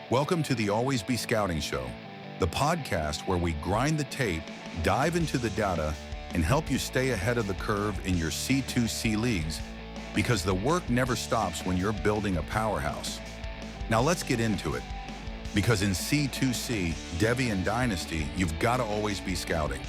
Welcome to the Always Be Scouting Show, the podcast where we grind the tape, dive into the data, and help you stay ahead of the curve in your C2C leagues, because the work never stops when you're building a powerhouse. Now let's get into it, because in C2C, Devy and Dynasty, you've got to always be scouting.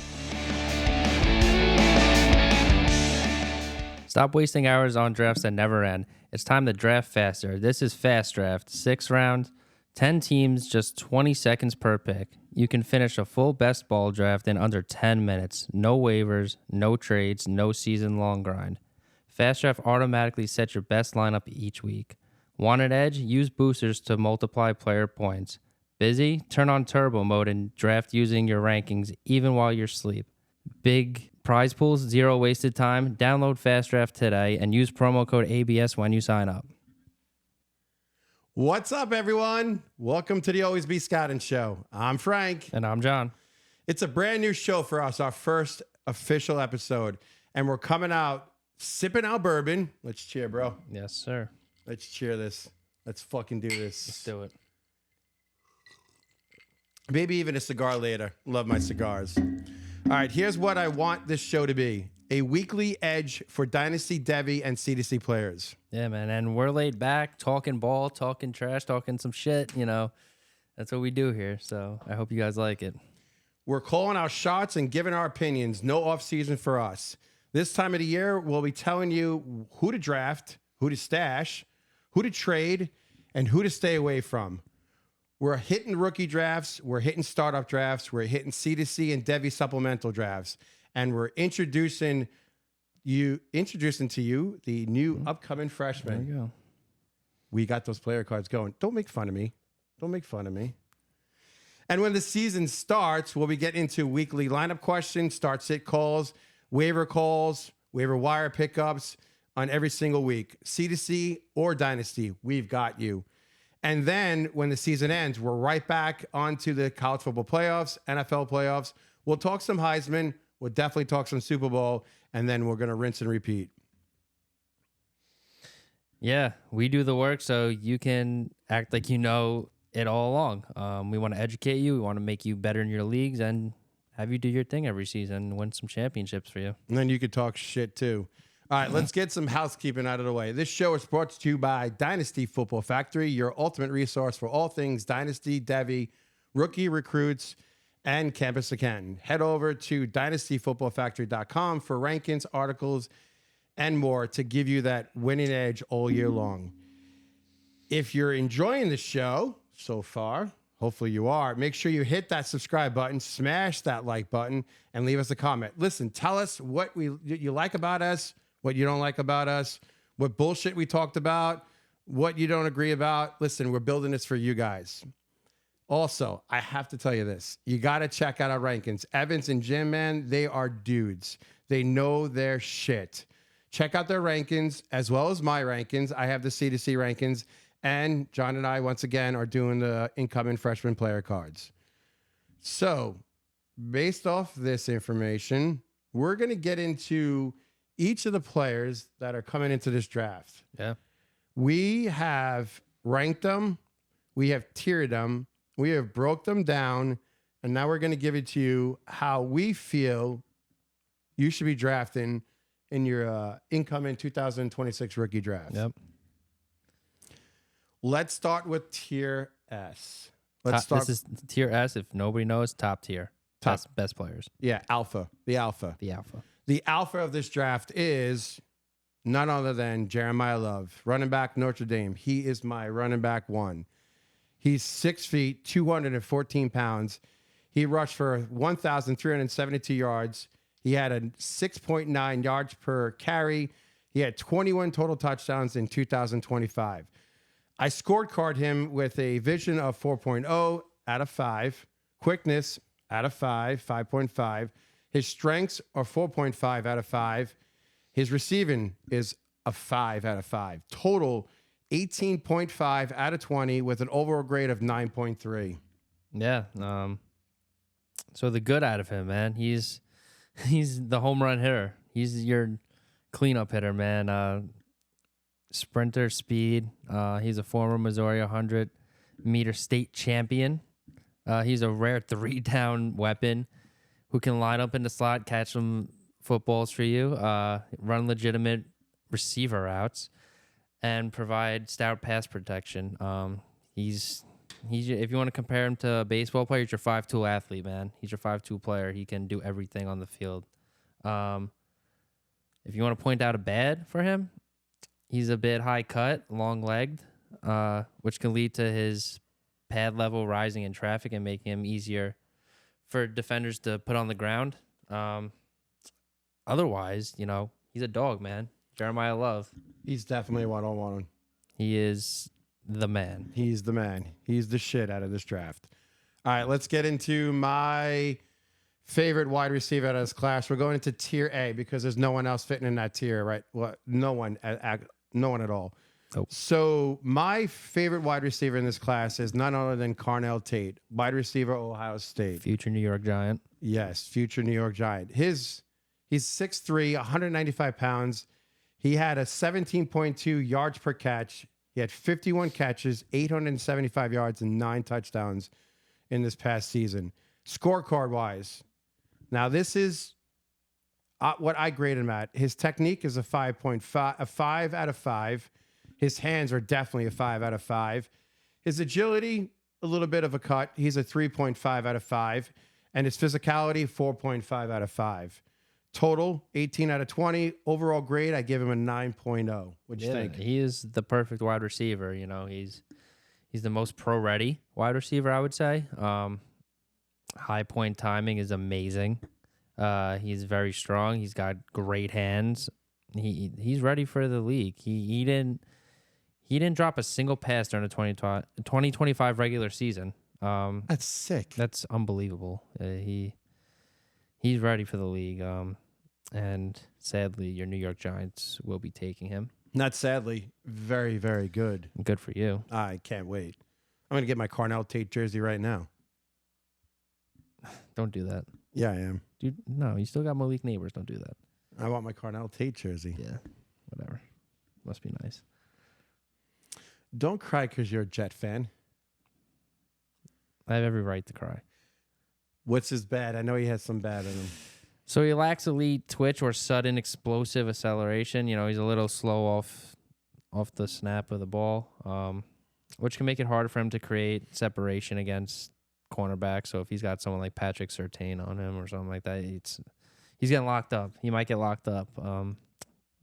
Stop wasting hours on drafts that never end. It's time to draft faster. This is Fast Draft, 6 round, 10 teams, just 20 seconds per pick. You can finish a full best ball draft in under 10 minutes. No waivers, no trades, no season-long grind. Fast Draft automatically sets your best lineup each week. Want an edge? Use boosters to multiply player points. Busy? Turn on turbo mode and draft using your rankings even while you're asleep. Big prize pools, zero wasted time. Download Fast Draft today and use promo code ABS when you sign up. What's up, everyone? Welcome to the Always Be Scouting Show. I'm Frank. And I'm John. It's a brand new show for us, our first official episode. And we're coming out sipping out bourbon. Let's cheer, bro. Yes, sir. Let's cheer this. Let's fucking do this. Let's do it. Maybe even a cigar later. Love my cigars. All right, here's what I want this show to be. A weekly edge for Dynasty, Devy, and C2C players. Yeah, man. And we're laid back, talking ball, talking trash, talking some shit. You know, that's what we do here. So I hope you guys like it. We're calling our shots and giving our opinions. No off season for us. This time of the year, we'll be telling you who to draft, who to stash, who to trade, and who to stay away from. We're hitting rookie drafts. We're hitting startup drafts. We're hitting C2C and Devy supplemental drafts. And we're introducing to you the new upcoming freshman. There you go. We got those player cards going. Don't make fun of me. Don't make fun of me. And when the season starts, we'll be getting into weekly lineup questions, start sit calls, waiver wire pickups on every single week. C2C or Dynasty, we've got you. And then when the season ends, we're right back onto the college football playoffs, NFL playoffs. We'll talk some Heisman. We'll definitely talk some Super Bowl, and then we're going to rinse and repeat. Yeah, we do the work so you can act like you know it all along. We want to educate you. We want to make you better in your leagues and have you do your thing every season and win some championships for you. And then you could talk shit, too. All right, let's get some housekeeping out of the way. This show is brought to you by Dynasty Football Factory, your ultimate resource for all things Dynasty, Devy, rookie recruits, and Campus of Canton. Head over to dynastyfootballfactory.com for rankings, articles, and more to give you that winning edge all year long. If you're enjoying the show so far, hopefully you are, make sure you hit that subscribe button, smash that like button, and leave us a comment. Listen, tell us what you like about us, what you don't like about us, what bullshit we talked about, what you don't agree about. Listen, we're building this for you guys. Also, I have to tell you this. You got to check out our rankings. Evans and Jim, man, they are dudes. They know their shit. Check out their rankings as well as my rankings. I have the C2C rankings. And John and I, once again, are doing the incoming freshman player cards. So, based off this information, we're going to get into each of the players that are coming into this draft. Yeah. We have ranked them. We have tiered them. We have broke them down, and now we're going to give it to you how we feel you should be drafting in your incoming 2026 rookie draft. Yep. Let's start with tier S. This is tier S. If nobody knows, top tier. Best players. Yeah, alpha. The alpha. The alpha. The alpha of this draft is none other than Jeremiah Love, running back Notre Dame. He is my running back one. He's 6 feet, 214 pounds. He rushed for 1,372 yards. He had a 6.9 yards per carry. He had 21 total touchdowns in 2025. I scorecard him with a vision of 4.0 out of 5, quickness out of 5, 5.5. His strengths are 4.5 out of 5. His receiving is a 5 out of 5. Total 18.5 out of 20 with an overall grade of 9.3. Yeah. So the good out of him, man. He's the home run hitter. He's your cleanup hitter, man. Sprinter speed. He's a former Missouri 100 meter state champion. He's a rare 3-down weapon who can line up in the slot, catch some footballs for you, run legitimate receiver routes, and provide stout pass protection. He's if you want to compare him to a baseball player, he's your 5'2" athlete, man. He's your 5'2" player. He can do everything on the field. If you want to point out a bad for him, he's a bit high cut, long legged, which can lead to his pad level rising in traffic and making him easier for defenders to put on the ground. Otherwise, he's a dog, man. Jeremiah Love. He's definitely what I want him. He is the man. He's the man. He's the shit out of this draft. All right, let's get into my favorite wide receiver out of this class. We're going into tier A because there's no one else fitting in that tier, right? Well, no one at all. Nope. So my favorite wide receiver in this class is none other than Carnell Tate, wide receiver, Ohio State. Future New York Giant. Yes, future New York Giant. He's 6'3", 195 pounds. He had a 17.2 yards per catch. He had 51 catches, 875 yards, and 9 touchdowns in this past season. Scorecard-wise, now this is what I grade him at. His technique is a 5.5, a 5 out of 5. His hands are definitely a 5 out of 5. His agility, a little bit of a cut. He's a 3.5 out of 5. And his physicality, 4.5 out of 5. Total, 18 out of 20. Overall grade, I give him a 9.0. What'd you think? He is the perfect wide receiver. He's the most pro-ready wide receiver, I would say. High point timing is amazing. He's very strong. He's got great hands. He's ready for the league. He didn't drop a single pass during the 2025 regular season. That's sick. That's unbelievable. He's ready for the league. And sadly, your New York Giants will be taking him. Not sadly. Very, very good. Good for you. I can't wait. I'm going to get my Carnell Tate jersey right now. Don't do that. Yeah, I am. Dude, no, you still got Malik Neighbors. Don't do that. I want my Carnell Tate jersey. Yeah, whatever. Must be nice. Don't cry because you're a Jet fan. I have every right to cry. What's his bad? I know he has some bad in him. So he lacks elite twitch or sudden explosive acceleration. He's a little slow off the snap of the ball, which can make it harder for him to create separation against cornerbacks. So if he's got someone like Patrick Surtain on him or something like that, he's getting locked up. He might get locked up.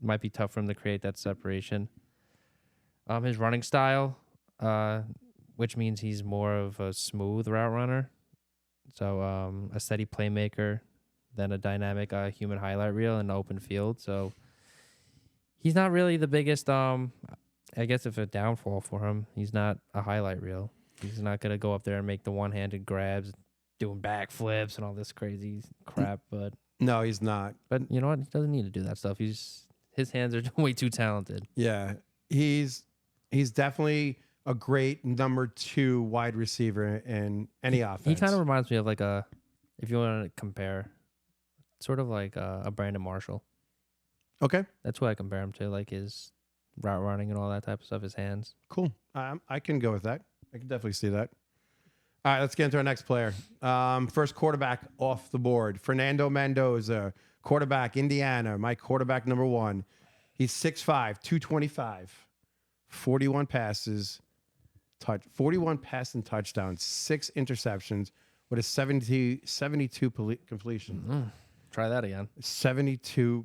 Might be tough for him to create that separation. His running style, which means he's more of a smooth route runner. So a steady playmaker, then a dynamic human highlight reel in the open field. So he's not really the biggest, I guess if a downfall for him, he's not a highlight reel. He's not going to go up there and make the one-handed grabs, doing backflips and all this crazy crap. But no, he's not. But you know what? He doesn't need to do that stuff. His hands are way too talented. Yeah, he's definitely a great number 2 wide receiver in any offense. He kind of reminds me of if you want to compare, sort of like a Brandon Marshall. Okay. That's what I compare him to, like his route running and all that type of stuff, his hands. Cool. I can go with that. I can definitely see that. All right, let's get into our next player. First quarterback off the board. Fernando Mendoza, quarterback, Indiana, my quarterback number 1. He's 6'5", 225, 41 passes, 41 passing touchdowns, 6 interceptions with a 72 completion. Try that again. 72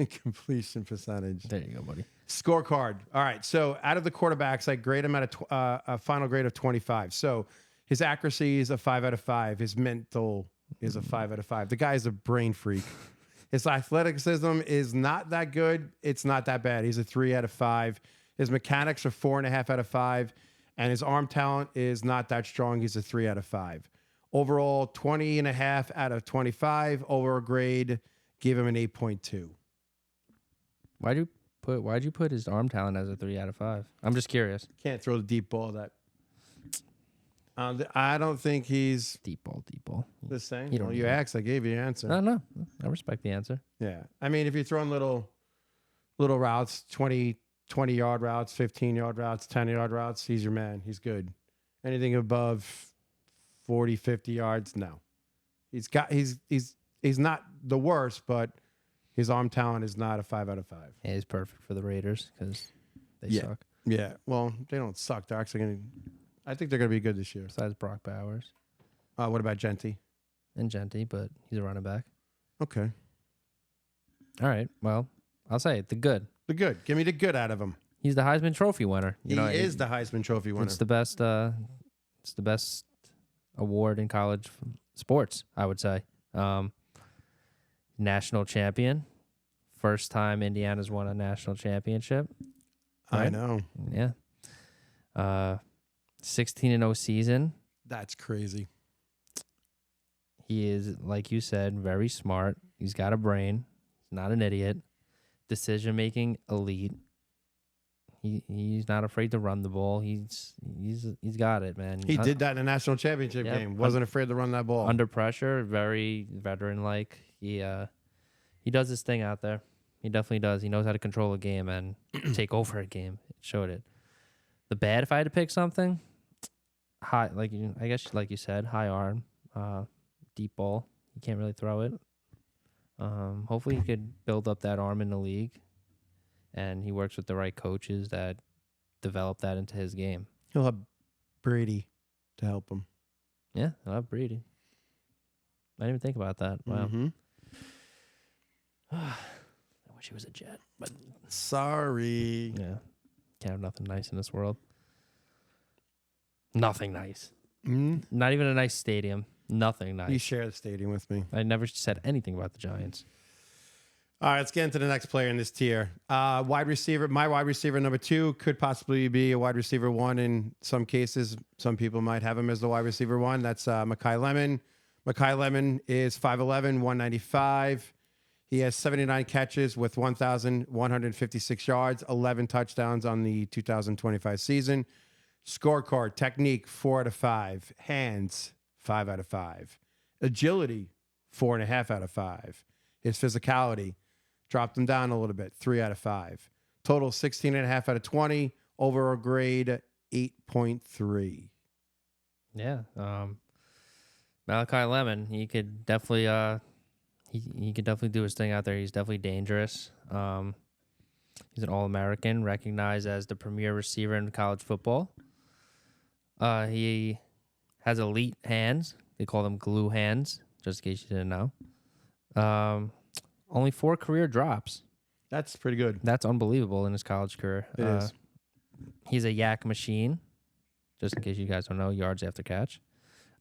completion percentage. There you go, buddy. Scorecard. All right. So out of the quarterbacks, I grade him at a final grade of 25. So his accuracy is a 5 out of 5. His mental is a 5 out of 5. The guy's a brain freak. His athleticism is not that good. It's not that bad. He's a 3 out of 5. His mechanics are 4.5 out of 5. And his arm talent is not that strong. He's a 3 out of 5. Overall, 20.5 out of 25. Over grade, give him an 8.2. Why'd you put his arm talent as a 3 out of 5? I'm just curious. Can't throw the deep ball. I don't think he's Deep ball. the same. You don't Well, you know. asked. I gave you the answer. No. I respect the answer. Yeah. I mean, if you're throwing little routes, 20-yard routes, 15-yard routes, 10-yard routes, he's your man. He's good. Anything above 40, 50 yards, no. He's not the worst, but his arm talent is not a 5 out of 5. Yeah, he's perfect for the Raiders because they Yeah. suck. Yeah. Well, they don't suck. They're actually going to. I think they're going to be good this year. Besides Brock Bowers What about Genty? and Genty, but he's a running back. Okay. All right. Well, I'll say it. The good. The good. Give me the good out of him. He's the Heisman Trophy winner. He is the Heisman Trophy winner. It's the best. It's the best award in college sports, I would say. National champion. First time Indiana's won a national championship. I Right? know. Yeah. 16-0 season. That's crazy. He is, like you said, very smart. He's got a brain. He's not an idiot. Decision making elite. He's not afraid to run the ball. He's got it, man. He did that in a national championship Yep. game. Wasn't afraid to run that ball. Under pressure, very veteran like. He does his thing out there. He definitely does. He knows how to control a game and take over a game. It showed it. The bad, if I had to pick something, high, I guess like you said, high arm, deep ball. He can't really throw it. Hopefully he could build up that arm in the league, and he works with the right coaches that develop that into his game. He'll have Brady to help him. Yeah, I love Brady. I didn't even think about that. Wow. Mm-hmm. I wish he was a Jet, but Sorry. yeah, can't have nothing nice in this world. Nothing nice. Mm? Not even a nice stadium. Nothing nice. You share the stadium with me. I never said anything about the Giants. All right, let's get into the next player in this tier. Wide receiver. My wide receiver number 2 could possibly be a wide receiver 1 in some cases. Some people might have him as the wide receiver 1. That's Mekhi Lemon. Mekhi Lemon is 5'11", 195. He has 79 catches with 1,156 yards, 11 touchdowns on the 2025 season. Scorecard, technique, 4 out of 5. Hands, 5 out of 5. Agility, 4.5 out of 5. His physicality, dropped him down a little bit, 3 out of 5. Total, 16.5 out of 20. Overall grade, 8.3. Yeah. Malachi Lemon, he could definitely he could definitely do his thing out there. He's definitely dangerous. He's an All-American, recognized as the premier receiver in college football. He has elite hands. They call them glue hands, just in case you didn't know. Only 4 career drops. That's pretty good. That's unbelievable in his college career. It is. He's a yak machine, just in case you guys don't know, yards after catch.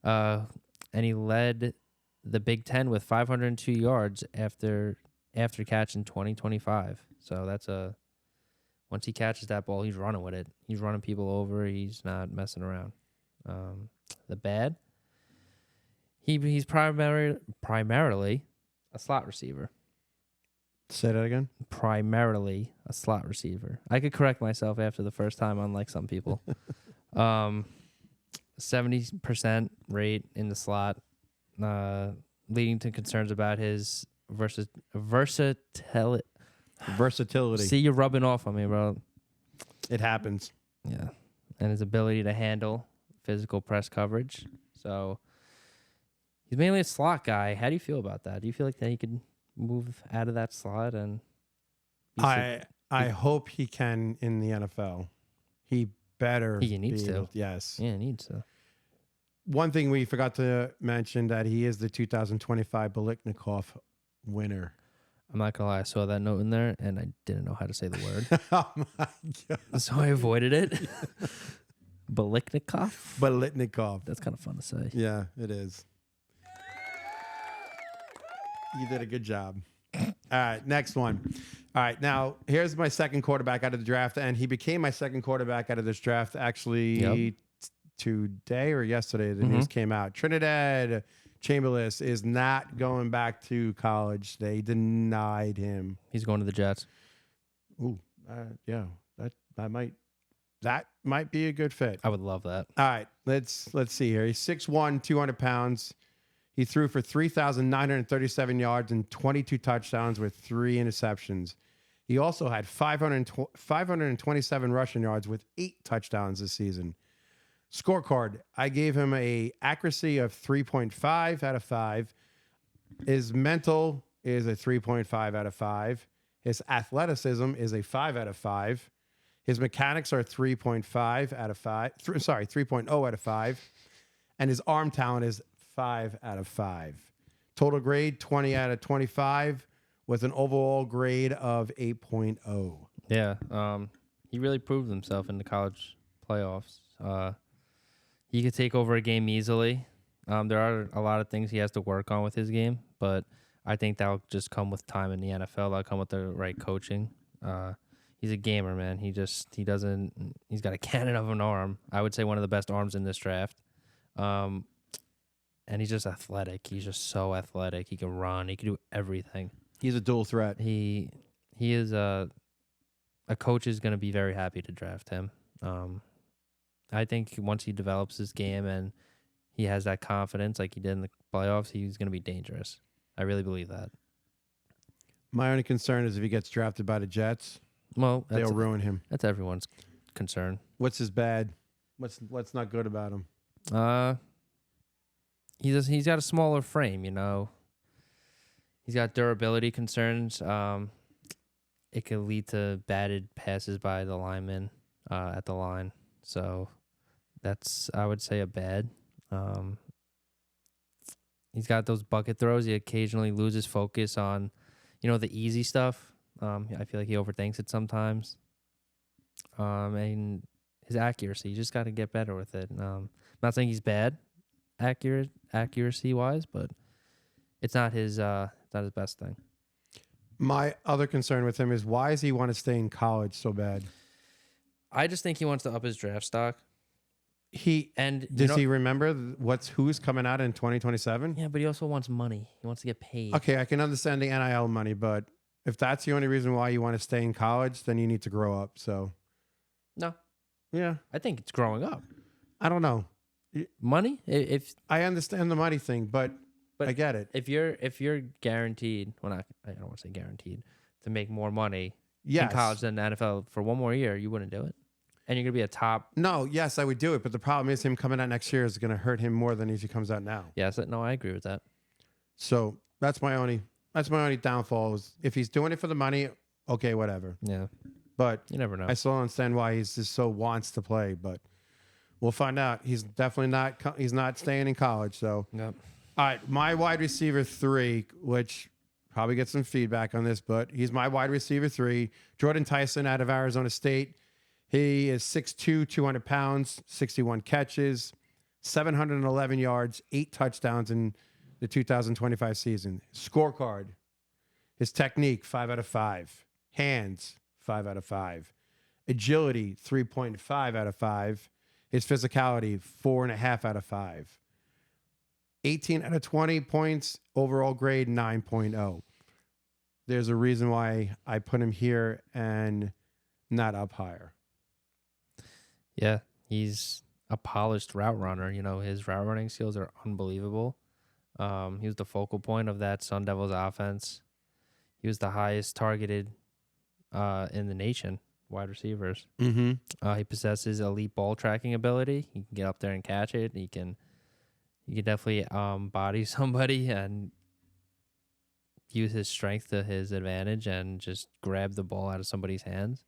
And he led the Big Ten with 502 yards after catch in 2025. So that's once he catches that ball, he's running with it. He's running people over. He's not messing around. The bad, he's primarily a slot receiver. Say that again. Primarily a slot receiver. I could correct myself after the first time, unlike some people. 70% rate in the slot, leading to concerns about his versatility. See, you're rubbing off on me, bro. It happens. Yeah. And his ability to handle physical press coverage. So he's mainly a slot guy. How do you feel about that? Do you feel like that he could move out of that slot and I hope he can in the NFL. He better. He needs to. Yes. Yeah, he needs to. One thing we forgot to mention that he is the 2025 Biletnikoff winner. I'm not gonna lie, I saw that note in there and I didn't know how to say the word. Oh my God. So I avoided it. Biletnikoff? Biletnikoff. That's kind of fun to say. Yeah, it is. You did a good job. All right, next one. All right, now here's my second quarterback out of the draft, and he became my second quarterback out of this draft actually today or yesterday. The news came out. Trinidad Chamberlain is not going back to college. They denied him. He's going to the Jets. Ooh, yeah, that might be a good fit. I would love that. All right, let's see here. He's 6'1", 200 pounds. He threw for 3,937 yards and 22 touchdowns with 3 interceptions. He also had 527 rushing yards with 8 touchdowns this season. Scorecard. I gave him a accuracy of 3.5 out of 5. His mental is a 3.5 out of 5. His athleticism is a 5 out of 5. His mechanics are 3.5 out of 5. 3.0 out of 5. And his arm talent is 5 out of 5. Total grade 20 out of 25 with an overall grade of 8.0. Yeah, he really proved himself in the college playoffs. He could take over a game easily. There are a lot of things he has to work on with his game, but I think that'll just come with time in the NFL. That'll come with the right coaching. He's a gamer, man. He's got a cannon of an arm. I would say one of the best arms in this draft. And he's just athletic. He's just so athletic. He can run. He can do everything. He's a dual threat. He is a coach is going to be very happy to draft him. I think once he develops his game and he has that confidence like he did in the playoffs, he's going to be dangerous. I really believe that. My only concern is if he gets drafted by the Jets, Well, they'll ruin him. That's everyone's concern. What's his bad? What's not good about him? He's got a smaller frame, you know. He's got durability concerns. It could lead to batted passes by the lineman at the line. So that's, I would say, a bad. He's got those bucket throws. He occasionally loses focus on, the easy stuff. I feel like he overthinks it sometimes. And his accuracy, you just got to get better with it. I'm not saying he's bad accuracy-wise, but it's not his best thing. My other concern with him is why does he want to stay in college so bad? I just think he wants to up his draft stock. Does he remember who's coming out in 2027? Yeah, but he also wants money. He wants to get paid. Okay, I can understand the NIL money, but if that's the only reason why you want to stay in college, then you need to grow up. So, no, yeah, I think it's growing up. I don't know. Money? If I understand the money thing, but I get it. If you're guaranteed, I don't want to say guaranteed, to make more money in college than the NFL for one more year, you wouldn't do it. And you're gonna be a top. No, yes, I would do it, but the problem is him coming out next year is going to hurt him more than if he comes out now. Yes, no, I agree with that. So that's my only downfall. Is if he's doing it for the money, okay, whatever. Yeah, but you never know. I still don't understand why he's just so wants to play, but we'll find out. He's definitely not. He's not staying in college. So, yep. All right, my wide receiver 3, which probably get some feedback on this, but he's my wide receiver 3, Jordan Tyson out of Arizona State. He is 6'2", 200 pounds, 61 catches, 711 yards, 8 touchdowns in the 2025 season. Scorecard, his technique, 5 out of 5. Hands, 5 out of 5. Agility, 3.5 out of 5. His physicality, 4.5 out of 5. 18 out of 20 points, overall grade 9.0. There's a reason why I put him here and not up higher. Yeah, he's a polished route runner. His route running skills are unbelievable. He was the focal point of that Sun Devils offense. He was the highest targeted in the nation, wide receivers. Mm-hmm. He possesses elite ball tracking ability. He can get up there and catch it. He can definitely body somebody and use his strength to his advantage and just grab the ball out of somebody's hands.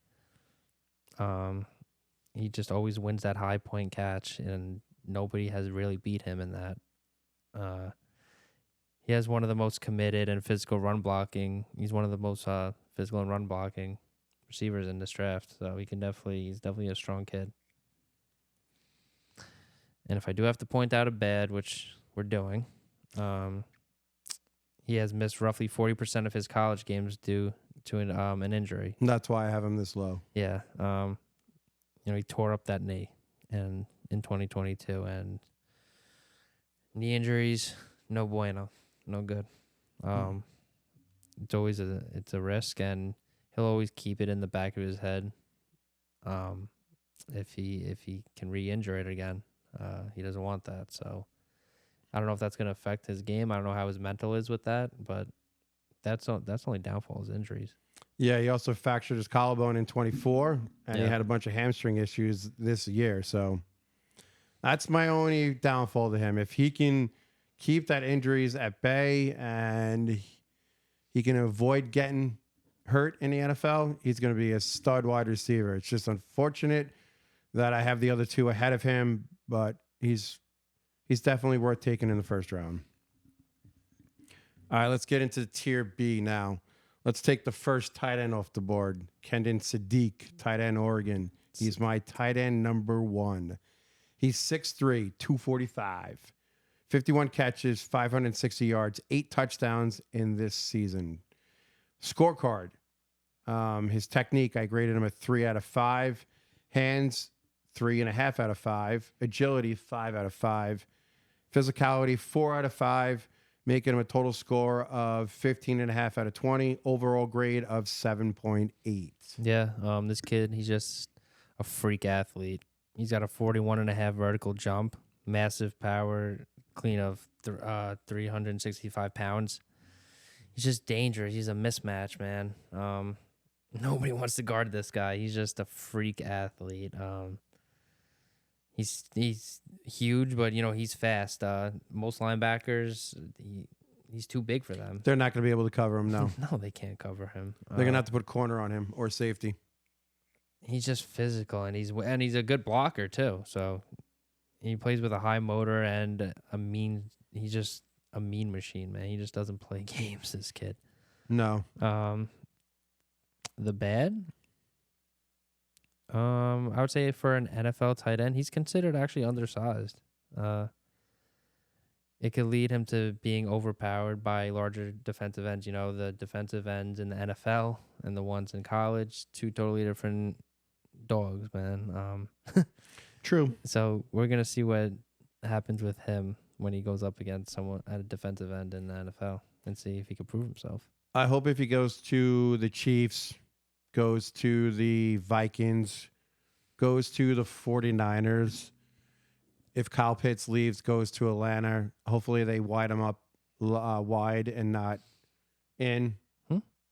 He just always wins that high point catch, and nobody has really beat him in that. He has one of the most committed and physical run blocking. He's one of the most physical and run blocking receivers in this draft. So he's definitely a strong kid. And if I do have to point out a bad, which we're doing, he has missed roughly 40% of his college games due to an injury. That's why I have him this low. Yeah. He tore up that knee in 2022, and knee injuries, no bueno, no good. It's always it's a risk, and he'll always keep it in the back of his head. If he can re-injure it again, he doesn't want that. So I don't know if that's going to affect his game. I don't know how his mental is with that, but that's only downfall is injuries. Yeah, he also fractured his collarbone in 24, and he Yeah. had a bunch of hamstring issues this year. So That's my only downfall to him. If he can keep that injuries at bay and he can avoid getting hurt in the NFL, he's going to be a stud wide receiver. It's just unfortunate that I have the other two ahead of him, but he's definitely worth taking in the first round. All right, let's get into tier B now. Let's take the first tight end off the board. Kendon Sadiq, tight end, Oregon. He's my tight end number 1. He's 6'3", 245, 51 catches, 560 yards, 8 touchdowns in this season. Scorecard. His technique, I graded him a 3 out of 5. Hands, 3.5 out of 5. Agility, 5 out of 5. Physicality, 4 out of 5. Making him a total score of 15.5 out of 20. Overall grade of 7.8. Yeah, this kid, he's just a freak athlete. He's got a 41.5 vertical jump, massive power, clean of 365 pounds. He's just dangerous. He's a mismatch, man. Nobody wants to guard this guy. He's just a freak athlete. He's huge, but he's fast. Most linebackers, he's too big for them. They're not going to be able to cover him, no. No, they can't cover him. They're going to have to put corner on him or safety. He's just physical, and he's a good blocker too. So he plays with a high motor and he's just a mean machine, man. He just doesn't play games, this kid. No. The bad? I would say for an NFL tight end, he's considered actually undersized. It could lead him to being overpowered by larger defensive ends. The defensive ends in the NFL and the ones in college, 2 totally different dogs, man. True. So we're going to see what happens with him when he goes up against someone at a defensive end in the NFL and see if he can prove himself. I hope if he goes to the Chiefs, goes to the Vikings, goes to the 49ers, if Kyle Pitts leaves, goes to Atlanta, hopefully they wide him up wide and not in.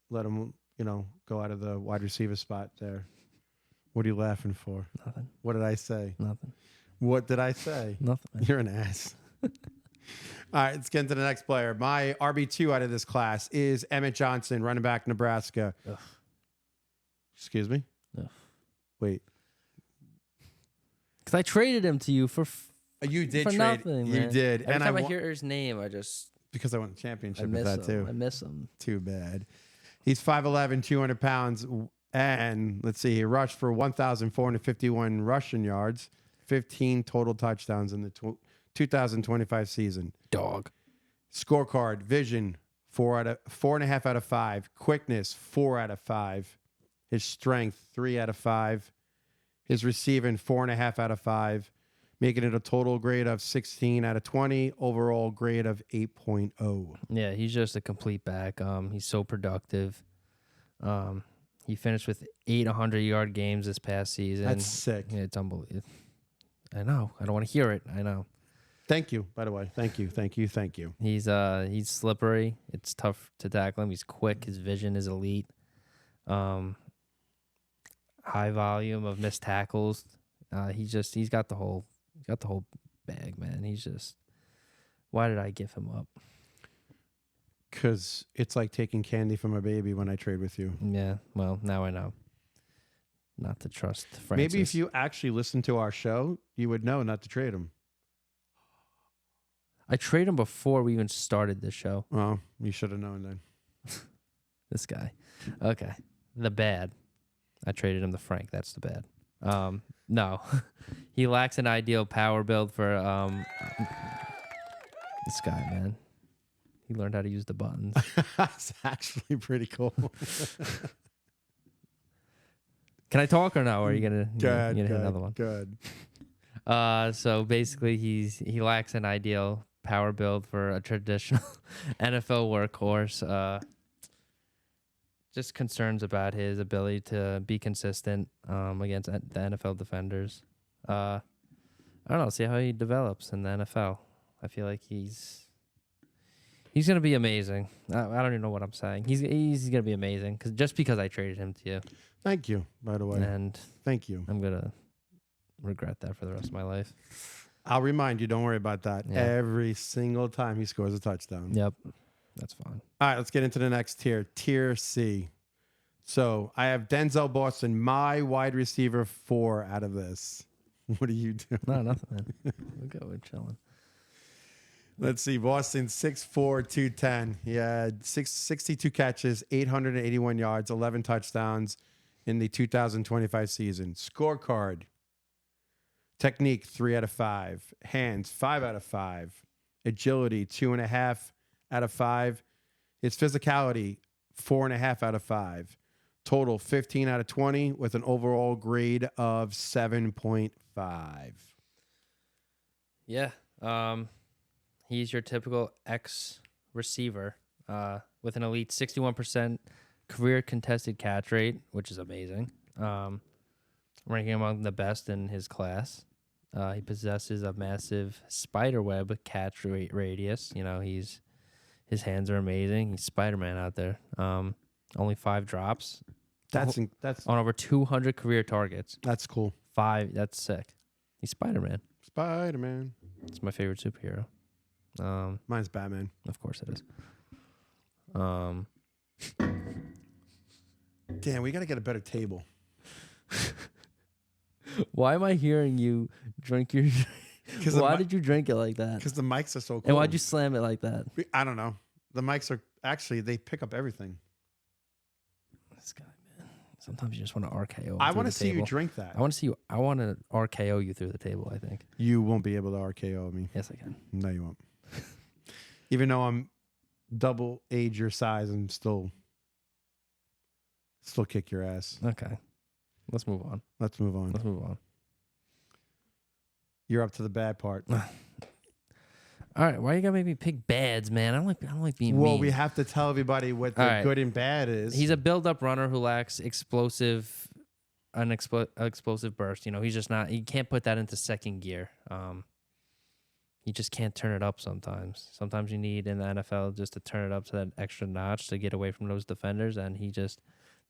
Let him, go out of the wide receiver spot there. What are you laughing for? Nothing. What did I say? Nothing. What did I say? Nothing. Man. You're an ass. All right, let's get into the next player. My RB2 out of this class is Emmett Johnson, running back, Nebraska. Ugh. Excuse me? Ugh. Wait. Because I traded him to you for You did for trade. nothing, You man. did. Every and time I hear his name, because I won the championship miss with that him. too. I miss him. Too bad. He's 5'11", 200 pounds. And let's see, he rushed for 1,451 rushing yards, 15 total touchdowns in the 2025 season. Dog. Scorecard, vision, 4.5 out of 5. Quickness, 4 out of 5. His strength, 3 out of 5. His receiving, 4.5 out of 5. Making it a total grade of 16 out of 20. Overall grade of 8.0. Yeah, he's just a complete back. He's so productive. He finished with 8 100-yard games this past season. That's sick. Yeah, it's unbelievable. I know. I don't want to hear it. I know. Thank you, by the way. Thank you. He's slippery. It's tough to tackle him. He's quick. His vision is elite. High volume of missed tackles. He's got the whole bag, man. Why did I give him up? Because it's like taking candy from a baby when I trade with you. Yeah, well, now I know not to trust Francis. Maybe if you actually listened to our show, you would know not to trade him. I traded him before we even started this show. Well, you should have known then. This guy. Okay. The bad. I traded him to Frank. That's the bad. No. He lacks an ideal power build for this guy, man. He learned how to use the buttons. That's actually pretty cool. Can I talk or no? Or are you gonna hit another one? Good. So basically, he lacks an ideal power build for a traditional NFL workhorse. Just concerns about his ability to be consistent against the NFL defenders. I don't know. See how he develops in the NFL. I feel like he's gonna be amazing. I don't even know what I'm saying. He's gonna be amazing because I traded him to you. Thank you, by the way. And thank you. I'm gonna regret that for the rest of my life. I'll remind you. Don't worry about that. Yeah. Every single time he scores a touchdown. Yep. That's fine. All right, let's get into the next tier. Tier C. So I have Denzel Boston, my wide receiver 4 out of this. What are you doing? No, nothing, man. We're good. We're chilling. Let's see. Boston 6'4", 210. He had 62 catches, 881 yards, 11 touchdowns in the 2025 season. Scorecard. Technique, 3 out of 5. Hands, 5 out of 5. Agility, 2.5 out of 5. His physicality, 4.5 out of 5. Total, 15 out of 20 with an overall grade of 7.5. Yeah. He's your typical X receiver with an elite 61% career contested catch rate, which is amazing. Ranking among the best in his class. He possesses a massive spiderweb catch radius. You know, his hands are amazing. He's Spider-Man out there. Only 5 drops. That's on over 200 career targets. That's cool. 5. That's sick. He's Spider-Man. Spider-Man. It's my favorite superhero. Mine's Batman. Of course it is. Damn, we got to get a better table. Why am I hearing you drink your... Why did you drink it like that? Because the mics are so cool. And why'd you slam it like that? I don't know. The mics are... Actually, they pick up everything. This guy, man. Sometimes you just want to RKO. I want to see you drink that. I want to RKO you through the table, I think. You won't be able to RKO me. Yes, I can. No, you won't. Even though I'm double age your size, I'm still kick your ass. Okay. Let's move on. Let's move on. You're up to the bad part. All right. Why you gotta make me pick bads, man? I don't like being mean. Well, we have to tell everybody what the good and bad is. He's a build-up runner who lacks explosive burst. You know, he's just not. He can't put that into second gear. He just can't turn it up sometimes. Sometimes you need in the NFL just to turn it up to that extra notch to get away from those defenders, and he just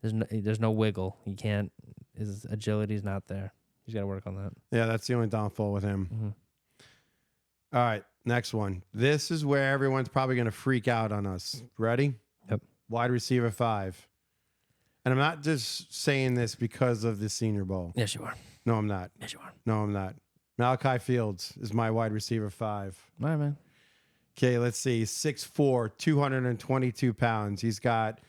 there's no wiggle. He can't. His agility's not there. He's got to work on that. Yeah, that's the only downfall with him. Mm-hmm. All right, next one. This is where everyone's probably going to freak out on us. Ready? Yep. Wide receiver 5. And I'm not just saying this because of the Senior Bowl. Yes, you are. No, I'm not. Yes, you are. No, I'm not. Malachi Fields is my wide receiver 5. All right, man. Okay, let's see. 6'4", 222 pounds. He's got...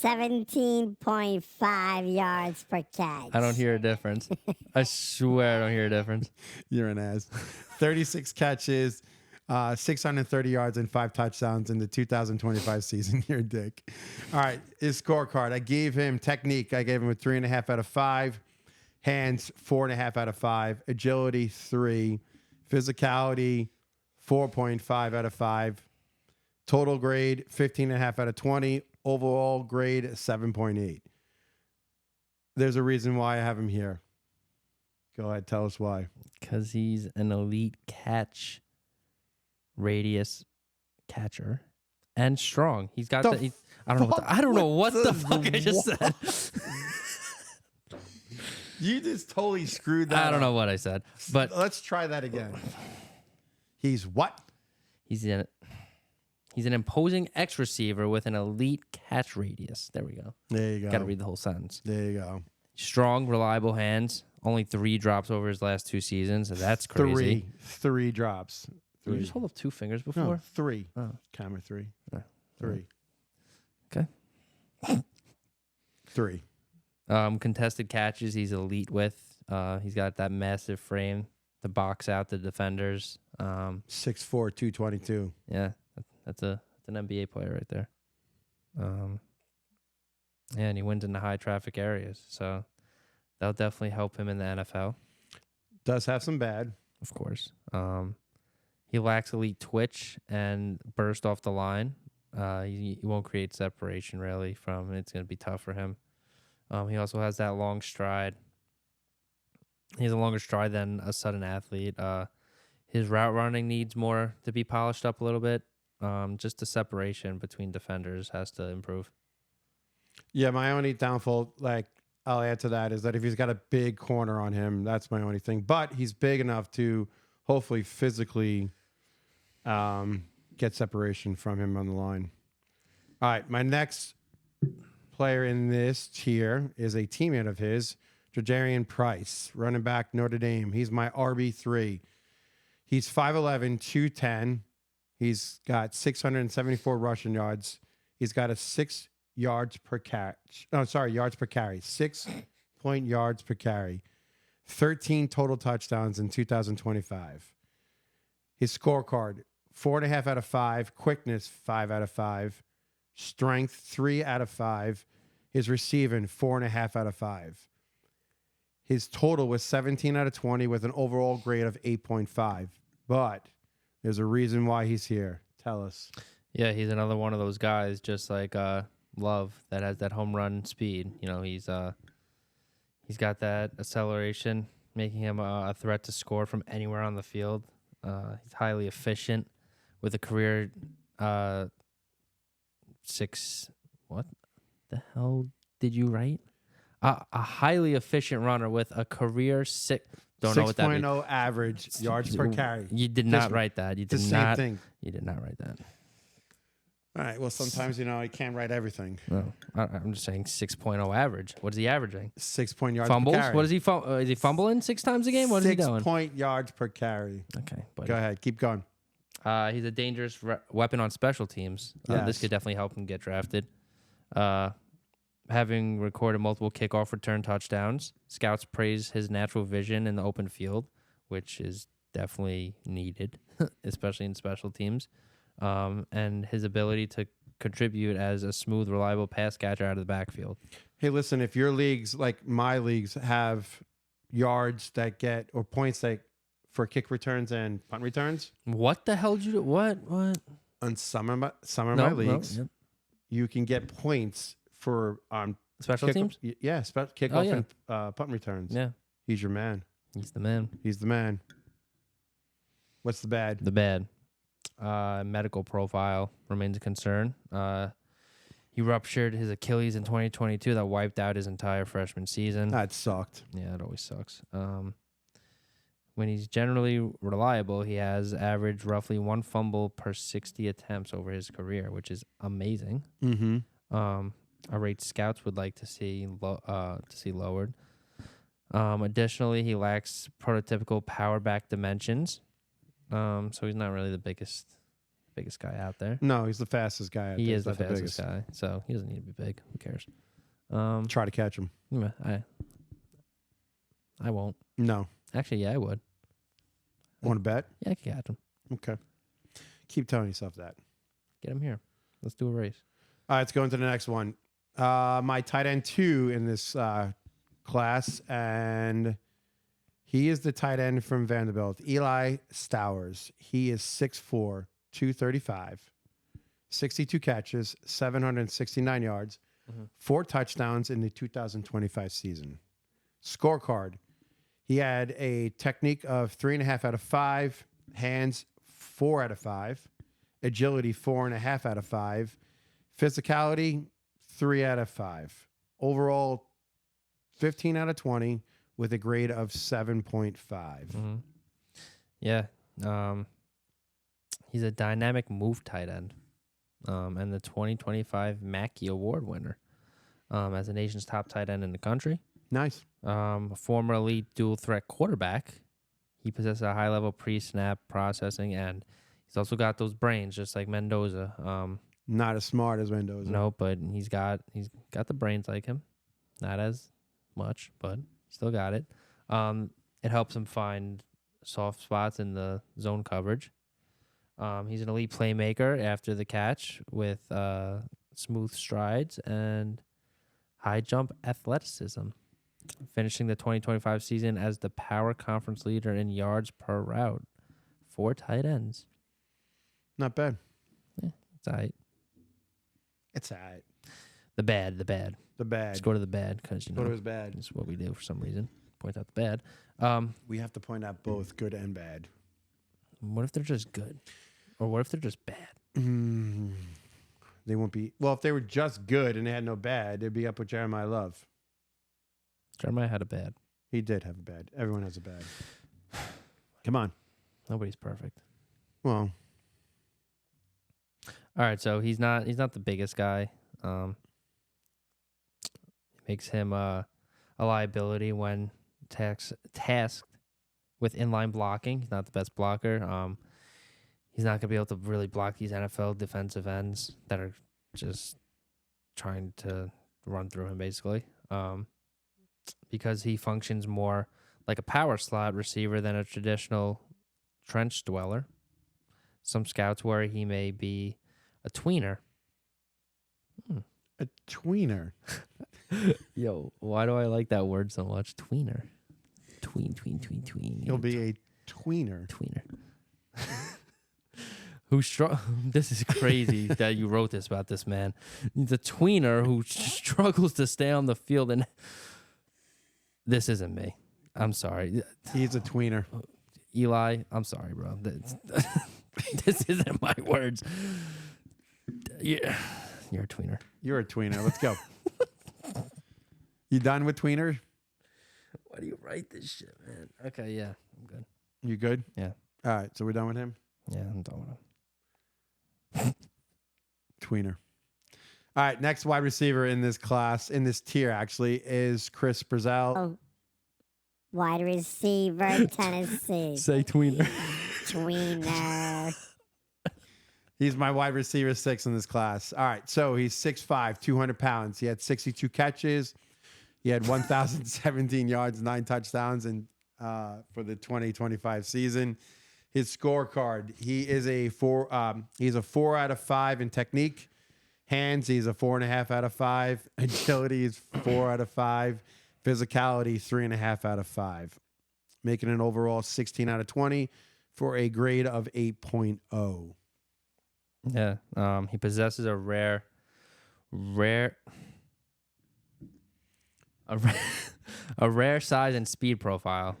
17.5 yards per catch. I don't hear a difference. I swear I don't hear a difference. You're an ass. 36 catches, 630 yards, and 5 touchdowns in the 2025 season. You're a dick. All right, his scorecard. I gave him technique. I gave him a 3.5 out of 5. Hands, 4.5 out of 5. Agility, 3. Physicality, 4.5 out of 5. Total grade, 15.5 out of 20. Overall grade, 7.8. There's a reason why I have him here. Go ahead, tell us why. Because he's an elite catch radius catcher and strong. He's got I don't know what the fuck I just said. You just totally screwed that up. I don't know what I said, but let's try that again. He's what? He's an imposing X receiver with an elite catch radius. There we go. There you go. Got to read the whole sentence. There you go. Strong, reliable hands. Only 3 drops over his last 2 seasons. So that's crazy. 3 drops. 3. Did you just hold up 2 fingers before? No, 3. Oh. Camera 3. Oh. 3. Okay. 3. Contested catches, he's elite with. He's got that massive frame to box out the defenders. 6'4", 222. Yeah, that's an NBA player right there. Yeah, and he wins in the high traffic areas, so that'll definitely help him in the NFL. Does have some bad, of course. He lacks elite twitch and burst off the line. He won't create separation really from. It's going to be tough for him. He also has that long stride. He has a longer stride than a sudden athlete. His route running needs more to be polished up a little bit. Just the separation between defenders has to improve. Yeah, my only downfall, like I'll add to that is that if he's got a big corner on him, that's my only thing. But he's big enough to hopefully physically get separation from him on the line. All right, my next player in this tier is a teammate of his, Jadarian Price, running back, Notre Dame. He's my RB3. He's 5'11", 210. He's got 674 rushing yards. He's got a yards per carry. 6 yards per carry. 13 total touchdowns in 2025. His scorecard, 4.5 out of 5. Quickness, 5 out of 5. Strength, 3 out of 5. His receiving, 4.5 out of 5. His total was 17 out of 20 with an overall grade of 8.5. But there's a reason why he's here. Tell us. Yeah, he's another one of those guys, just like Love, that has that home run speed. You know, he's got that acceleration, making him a threat to score from anywhere on the field. He's highly efficient with a career What the hell did you write? A highly efficient runner with a career Don't know what that means. 6.0 average yards per carry. You did not write that. You did the not. same thing. You did not write that. All right. Well, sometimes, I can't write everything. No, I'm just saying 6.0 average. What is he averaging? 6 point yards Fumbles? per carry. What is he? Is he fumbling 6 times a game? What is he doing? 6 point yards per carry. Okay, buddy. Go ahead. Keep going. He's a dangerous weapon on special teams. Yes. This could definitely help him get drafted. Having recorded multiple kickoff return touchdowns, scouts praise his natural vision in the open field, which is definitely needed, especially in special teams, and his ability to contribute as a smooth, reliable pass catcher out of the backfield. Hey, listen, if your leagues, like my leagues, have yards that get or points that for kick returns and punt returns. What the hell did you do? What? On some of my leagues, yep. you can get points for Special teams? Yeah, kickoff and punt returns. Yeah. He's your man. He's the man. He's the man. What's the bad? The bad. Medical profile remains a concern. He ruptured his Achilles in 2022. That wiped out his entire freshman season. That sucked. Yeah, it always sucks. When he's generally reliable, he has averaged roughly 1 fumble per 60 attempts over his career, which is amazing. Mm-hmm. A rate scouts would like to see lowered. Additionally, he lacks prototypical power back dimensions, so he's not really the biggest guy out there. No, he's the fastest guy out there. He He's is the not fastest biggest. guy, so he doesn't need to be big. Who cares? Try to catch him. I won't. No. Actually, yeah, I would. Want to bet? Yeah, I can catch him. Okay. Keep telling yourself that. Get him here. Let's do a race. All right, let's go into the next one. My tight end 2 in this class, and he is the tight end from Vanderbilt, Eli Stowers. He is 6'4", 235, 62 catches, 769 yards, 4 touchdowns in the 2025 season. Scorecard. He had a technique of 3.5 out of 5, hands 4 out of 5, agility 4.5 out of 5, physicality 3 out of 5. Overall, 15 out of 20 with a grade of 7.5. Mm-hmm. Yeah. He's a dynamic move tight end and the 2025 Mackey Award winner as the nation's top tight end in the country. Nice. A former elite dual threat quarterback. He possesses a high level pre-snap processing, and he's also got those brains just like Mendoza. Not as smart as Mendoza. No, but he's got the brains like him. Not as much, but still got it. It helps him find soft spots in the zone coverage. He's an elite playmaker after the catch with smooth strides and high jump athleticism, finishing the 2025 season as the power conference leader in yards per route for tight ends. Not bad. It's all right. It's all right. The bad. The bad. Let's go to the bad because Go to his bad. it's what we do for some reason. Point out the bad. We have to point out both good and bad. What if they're just good? Or what if they're just bad? They won't be. Well, if they were just good and they had no bad, they'd be up with Jeremiah Love. Jeremiah had a bad. He did have a bad. Everyone has a bad. Come on. Nobody's perfect. Well, All right, so he's not the biggest guy. It makes him a liability when tasked with inline blocking. He's not the best blocker. He's not gonna be able to really block these NFL defensive ends that are just trying to run through him, basically. Because he functions more like a power slot receiver than a traditional trench dweller. Some scouts worry he may be a tweener. a tweener. Yo, why do I like that word so much? Tweener. Tween. He'll be a tweener. Tweener. This is crazy that you wrote this about this man. He's a tweener who struggles to stay on the field, and this isn't me. I'm sorry. He's a tweener. Eli, I'm sorry, bro. This isn't my words. Yeah, you're a tweener. You're a tweener. Let's go. You done with tweener? Why do you write this shit, man? Okay, yeah, I'm good. You good? Yeah. All right, so we're done with him? Yeah, I'm done with him. Tweener. All right, next wide receiver in this class, in this tier actually, is Chris Brazell. Oh. Wide receiver, Tennessee. Say tweener. Tweener. He's my wide receiver 6 in this class. All right, so he's 6'5", 200 pounds. He had 62 catches. He had 1,017 yards, 9 touchdowns for the 2025 season. His scorecard, he is a 4. He's a 4 out of 5 in technique. Hands, he's a 4.5 out of 5. Agility is 4 out of 5. Physicality, 3.5 out of 5. Making an overall 16 out of 20 for a grade of 8.0. Yeah, he possesses a rare size and speed profile,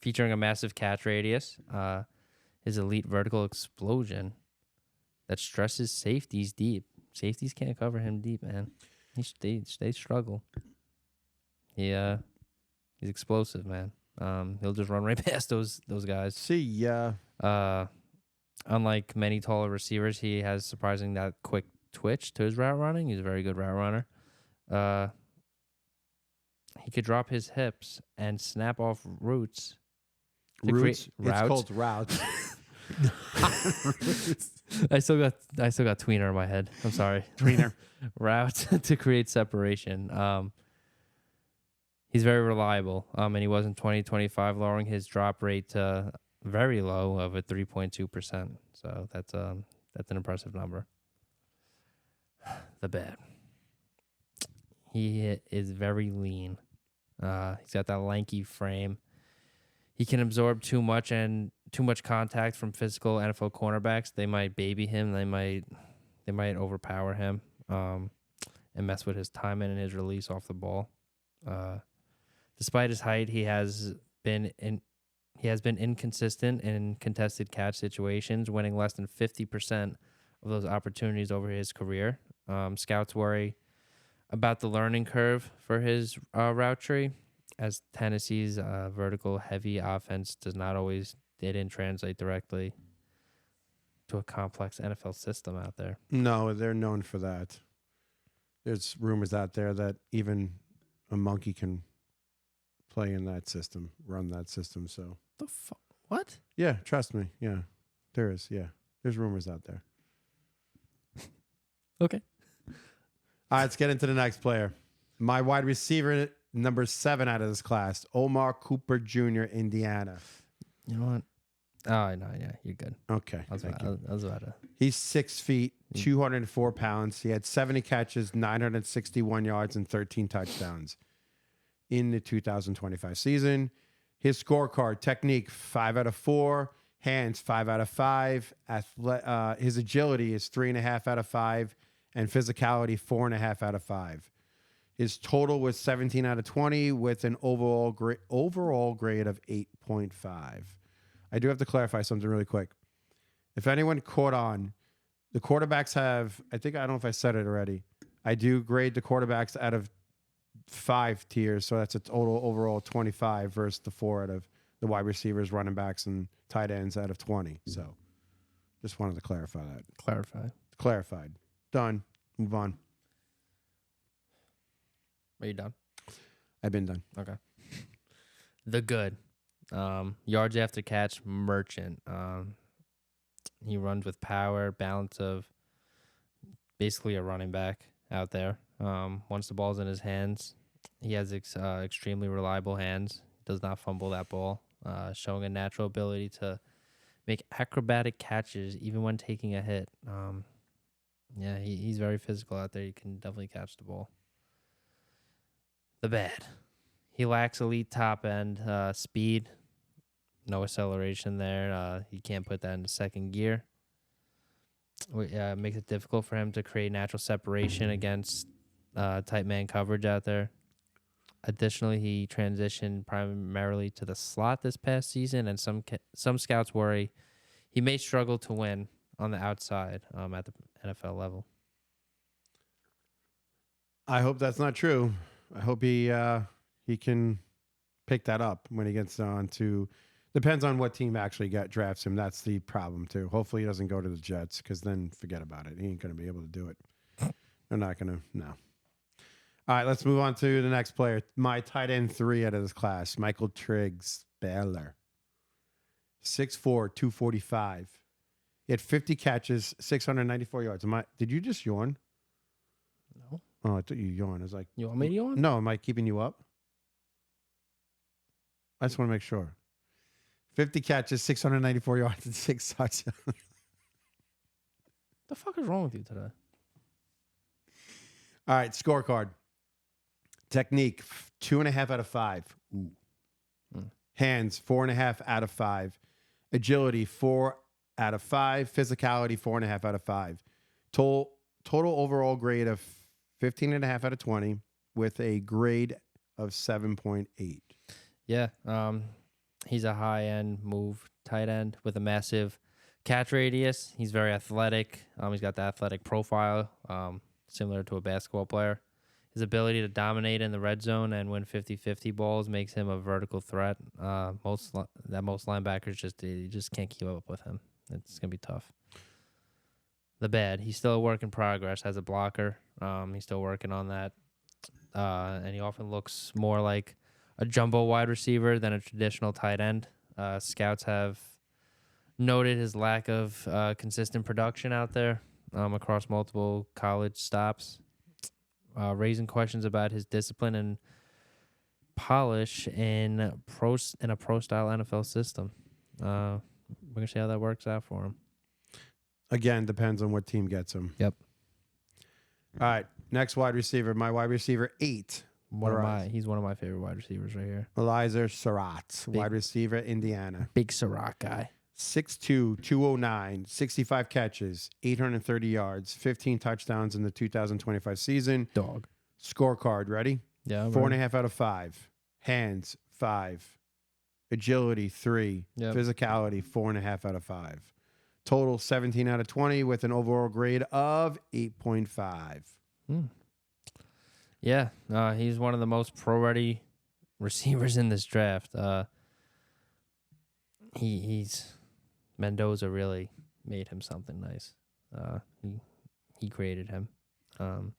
featuring a massive catch radius, his elite vertical explosion that stresses safeties deep. Safeties can't cover him deep, man. They struggle. He's explosive, man. He'll just run right past those guys. See ya. Unlike many taller receivers, he has surprising that quick twitch to his route running. He's a very good route runner. He could drop his hips and snap off routes. Routes? Routes? It's called routes. I still got tweener in my head. I'm sorry. Tweener. Routes to create separation. He's very reliable. And he was in 2025, lowering his drop rate to very low of a 3.2%. So that's an impressive number. The bad. He is very lean. He's got that lanky frame. He can absorb too much contact from physical NFL cornerbacks. They might baby him. They might overpower him and mess with his timing and his release off the ball. Despite his height, he has been inconsistent in contested catch situations, winning less than 50% of those opportunities over his career. Scouts worry about the learning curve for his route tree, as Tennessee's vertical heavy offense didn't translate directly to a complex NFL system out there. No, they're known for that. There's rumors out there that even a monkey can play in that system, run that system. So The fuck? What? yeah, trust me. Yeah, there is. Yeah, there's rumors out there. Okay. All right, let's get into the next player. My wide receiver, number 7 out of this class, Omar Cooper Jr., Indiana. You know what? Oh, no, yeah, you're good. Okay, I was thank you. about to. He's 6 feet, 204 pounds. He had 70 catches, 961 yards, and 13 touchdowns in the 2025 season. His scorecard, technique, 5 out of 4. Hands, 5 out of 5. His agility is 3.5 out of 5. And physicality, 4.5 out of 5. His total was 17 out of 20 with an overall grade of 8.5. I do have to clarify something really quick. If anyone caught on, the quarterbacks have, I don't know if I said it already. I do grade the quarterbacks out of 5 tiers, so that's a total overall 25 versus the 4 out of the wide receivers, running backs, and tight ends out of 20. So just wanted to clarify that. Clarified. Done. Move on. Are you done? I've been done. Okay. The good. Yards after catch merchant. He runs with power, balance of basically a running back out there. Once the ball's in his hands, he has extremely reliable hands. Does not fumble that ball, showing a natural ability to make acrobatic catches even when taking a hit. Yeah, he's very physical out there. He can definitely catch the ball. The bad. He lacks elite top end speed. No acceleration there. He can't put that into second gear. Makes it difficult for him to create natural separation against tight man coverage out there. Additionally, he transitioned primarily to the slot this past season, and some scouts worry he may struggle to win on the outside at the NFL level. I hope that's not true. I hope he can pick that up when he gets on to. Depends on what team actually drafts him. That's the problem too. Hopefully he doesn't go to the Jets, because then forget about it. He ain't going to be able to do it. They're not going to. No. All right, let's move on to the next player. My tight end 3 out of this class, Michael Triggs Baylor. 6'4", 245. He had 50 catches, 694 yards. Did you just yawn? No. Oh, I thought you yawned. I was like, You want me to yawn? no, am I keeping you up? I just want to make sure. 50 catches, 694 yards, and 6 touchdowns. The fuck is wrong with you today? All right, scorecard. Technique, 2.5 out of 5. Ooh. Hands, 4.5 out of 5. Agility, 4 out of 5. Physicality, 4.5 out of 5. Total overall grade of 15.5 out of 20, with a grade of 7.8. Yeah, he's a high-end move tight end with a massive catch radius. He's very athletic. He's got the athletic profile, similar to a basketball player. His ability to dominate in the red zone and win 50-50 balls makes him a vertical threat. Most linebackers just can't keep up with him. It's going to be tough. The bad. He's still a work in progress as a blocker. He's still working on that. And he often looks more like a jumbo wide receiver than a traditional tight end. Scouts have noted his lack of consistent production out there across multiple college stops, raising questions about his discipline and polish in a pro-style NFL system. We're going to see how that works out for him. Again, depends on what team gets him. Yep. All right, next wide receiver. My wide receiver 8. He's one of my favorite wide receivers right here. Eliezer Surratt, wide receiver, Indiana. Big Surratt guy. 6'2", 209, 65 catches, 830 yards, 15 touchdowns in the 2025 season. Dog. Scorecard, ready? Yeah. 4.5 out of 5. Hands, 5. Agility, 3. Yep. Physicality, 4.5 out of 5. Total 17 out of 20 with an overall grade of 8.5. Yeah, he's one of the most pro-ready receivers in this draft. He's Mendoza really made him something nice. He created him.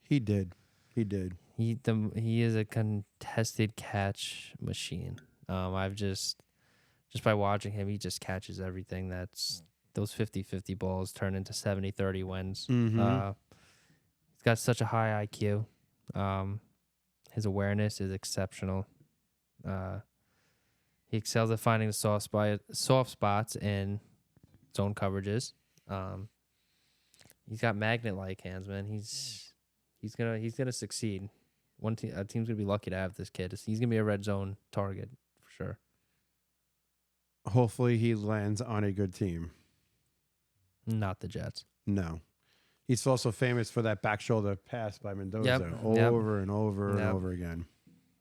He did. He is a contested catch machine. I've just by watching him, he just catches everything. That's those 50-50 balls turn into 70-30 wins. Mm-hmm. He's got such a high IQ. His awareness is exceptional. He excels at finding the soft spots in zone coverages. He's got magnet-like hands, man. He's gonna succeed. A team's gonna be lucky to have this kid. He's gonna be a red zone target for sure. Hopefully, he lands on a good team. Not the Jets. No. He's also famous for that back shoulder pass by Mendoza over and over and over again.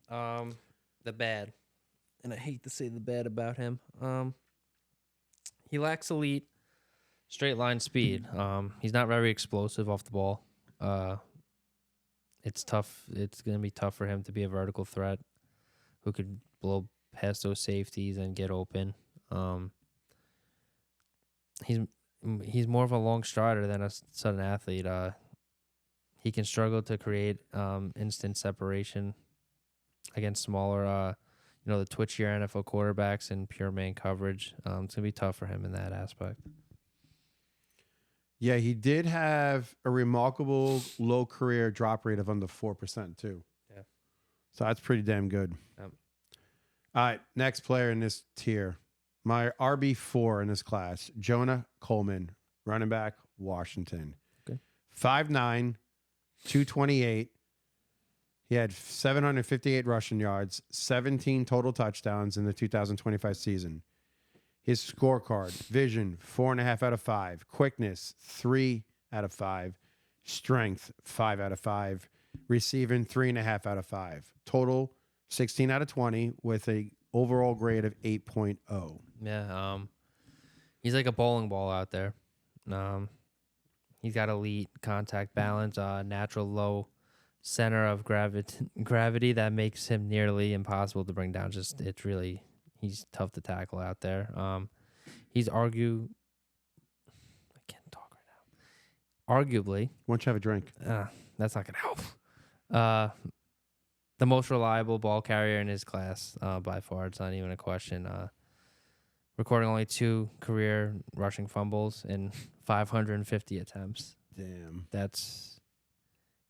The bad. And I hate to say the bad about him. He lacks elite straight line speed. He's not very explosive off the ball. it's tough. It's going to be tough for him to be a vertical threat who could blow past those safeties and get open. He's more of a long strider than a sudden athlete. He can struggle to create instant separation against smaller, the twitchier NFL quarterbacks and pure man coverage. It's going to be tough for him in that aspect. Yeah, he did have a remarkable low career drop rate of under 4% too. Yeah. So that's pretty damn good. Yep. All right, next player in this tier. My RB4 in this class, Jonah Coleman, running back, Washington. Okay. 5'9", 228. He had 758 rushing yards, 17 total touchdowns in the 2025 season. His scorecard, vision, 4.5 out of 5. Quickness, 3 out of 5. Strength, 5 out of 5. Receiving, 3.5 out of 5. Total, 16 out of 20 with a overall grade of 8.0. Yeah, he's like a bowling ball out there. He's got elite contact balance, natural low center of gravity that makes him nearly impossible to bring down. He's tough to tackle out there. I can't talk right now. Arguably, Why don't you have a drink? that's not gonna help. The most reliable ball carrier in his class, by far. It's not even a question. Recording only 2 career rushing fumbles in 550 attempts. Damn.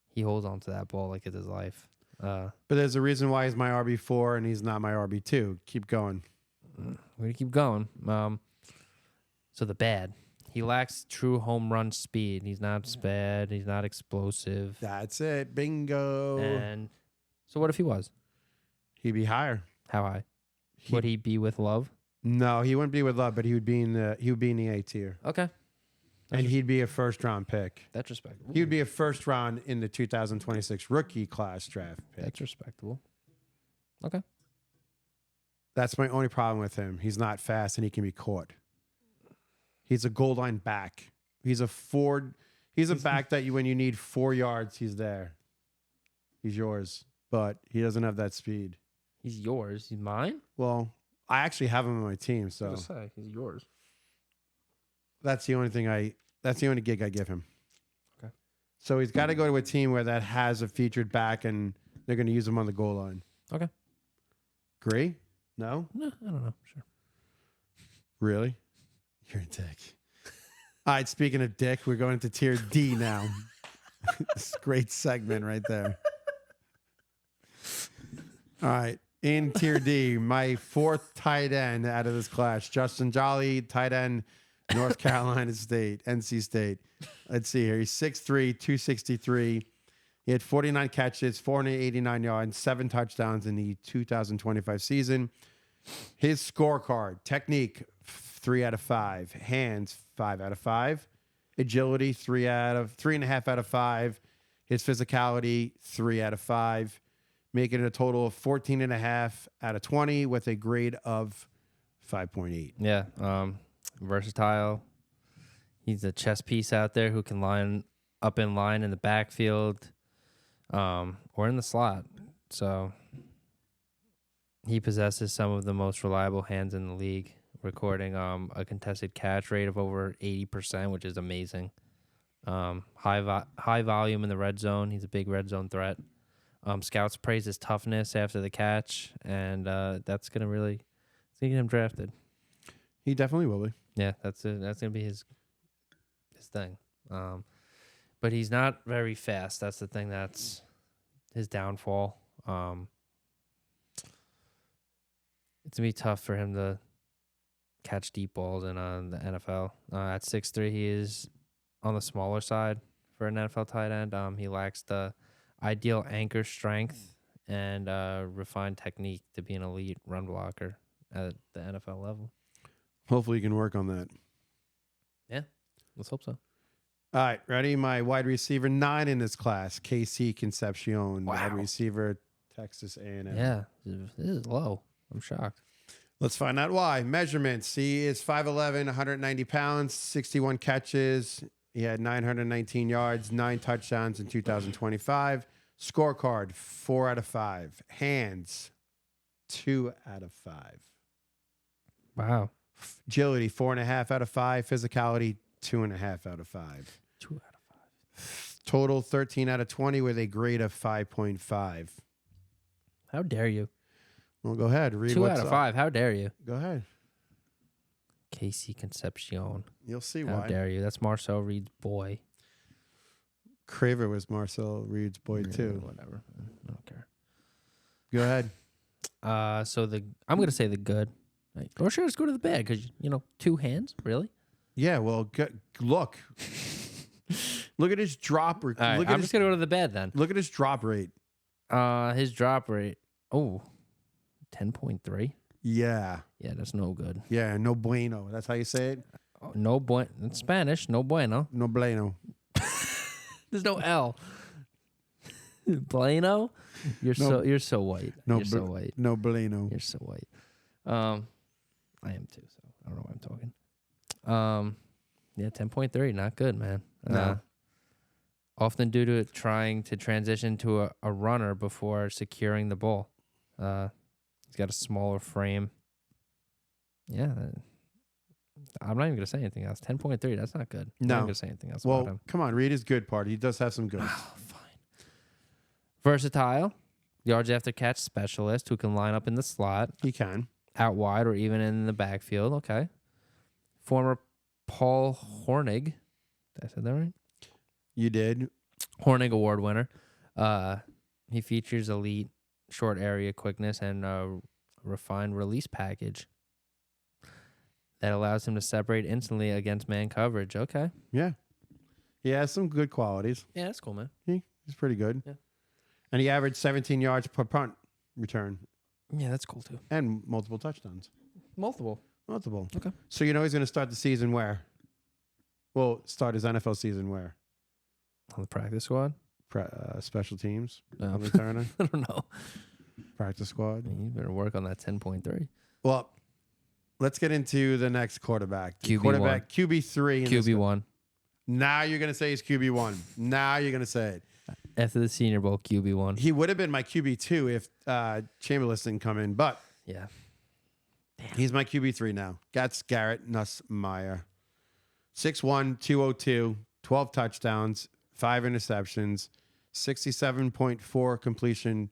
He holds on to that ball like it's his life. But there's a reason why he's my RB4 and he's not my RB2. Keep going. We're going to keep going. So the bad. He lacks true home run speed. He's not sped. He's not explosive. That's it. Bingo. And so what if he was? He'd be higher. How high? Would he be with Love? No, he wouldn't be with Love, but he would be in the A tier. Okay. And he'd be a first round pick. That's respectable. He would be a first round in the 2026 rookie class draft pick. That's respectable. Okay. That's my only problem with him. He's not fast and he can be caught. He's a goal line back. He's a back that when you need 4 yards, he's there. He's yours, but he doesn't have that speed. He's yours. He's mine? Well, I actually have him on my team, so He's yours. that's the only gig I give him. Okay. So he's got to go to a team where that has a featured back and they're going to use him on the goal line. Okay. Agree? No? No, I don't know. Sure. Really? You're a dick. All right, speaking of dick, we're going to tier D now. This is a great segment right there. All right. In tier D, my 4th tight end out of this class, Justin Jolly, tight end, North Carolina State, NC State. Let's see here. He's 6'3", 263. He had 49 catches, 489 yards, 7 touchdowns in the 2025 season. His scorecard, technique, 3 out of 5. Hands, 5 out of 5. Agility, 3.5 out of 5. His physicality, 3 out of 5. Making it a total of 14.5 out of 20 with a grade of 5.8. Yeah. Versatile. He's a chess piece out there who can line up in line in the backfield or in the slot. So he possesses some of the most reliable hands in the league, recording a contested catch rate of over 80%, which is amazing. High volume in the red zone. He's a big red zone threat. Scouts praise his toughness after the catch, and that's gonna get him drafted. He definitely will be. Yeah, that's gonna be his thing. But he's not very fast. That's the thing. That's his downfall. It's gonna be tough for him to catch deep balls in the NFL. At 6'3", he is on the smaller side for an NFL tight end. He lacks the ideal anchor strength and refined technique to be an elite run blocker at the NFL level. Hopefully you can work on that. Yeah, let's hope so. All right, ready? My wide receiver 9 in this class, KC Concepcion, wide receiver, Texas A&M. Yeah, this is low. I'm shocked. Let's find out why. Measurements. He is 5'11", 190 pounds, 61 catches. He had 919 yards, 9 touchdowns in 2025. Scorecard, 4 out of 5. Hands, 2 out of 5. Wow. Agility, 4.5 out of 5. Physicality, 2.5 out of 5. 2 out of 5. Total, 13 out of 20 with a grade of 5.5. How dare you? Well, go ahead. Read 2 what's out of up. 5. How dare you? Go ahead. Casey Concepcion. You'll see How why. dare you? That's Marcel Reed's boy. Craver was Marcel Reed's boy, too. Whatever. I don't care. Go ahead. So I'm gonna say the good. Or should I just go to the bad? Because 2 hands, really? Yeah, well, look. Look at his drop rate. All right, I'm just gonna go to the bad then. Look at his drop rate. His drop rate. 10.3. Yeah. Yeah, that's no good. Yeah, no bueno. That's how you say it? Oh, no bueno. In Spanish, no bueno. No bueno. There's no L. Bueno? You're so white. No, You're so white. No bueno. You're so white. I am too, so I don't know why I'm talking. Yeah, 10.3, not good, man. No. Often due to trying to transition to a runner before securing the ball. He's got a smaller frame. Yeah. I'm not even going to say anything else. 10.3, that's not good. I'm not No. going to say anything else about Well, him. come on. Read his good part. He does have some goods. Fine. Versatile. Yards after catch specialist who can line up in the slot, He can. out wide, or even in the backfield. Okay. Former Paul Hornig. Did I say that right? You did. Hornig Award winner. He features elite short area quickness and a refined release package that allows him to separate instantly against man coverage. Okay. Yeah. He has some good qualities. Yeah, that's cool, man. He's pretty good. Yeah. And he averaged 17 yards per punt return Yeah, that's cool too. and multiple touchdowns. Multiple. Multiple. Okay. So he's going to start the season where? Well, start his NFL season where? On the practice squad? Special teams. No. Returner. I don't know. Practice squad. You better work on that 10.3. Well, let's get into the next quarterback. The QB1. quarterback, QB3. in this- QB1. Now you're going to say he's QB1. Now you're going to say it. After the Senior Bowl, QB1. He would have been my QB2 if Chamberlain didn't come in, but Yeah. he's my QB3 now. That's Garrett Nussmeier. 6'1", 202, 12 touchdowns, 5 interceptions, 67.4 completion.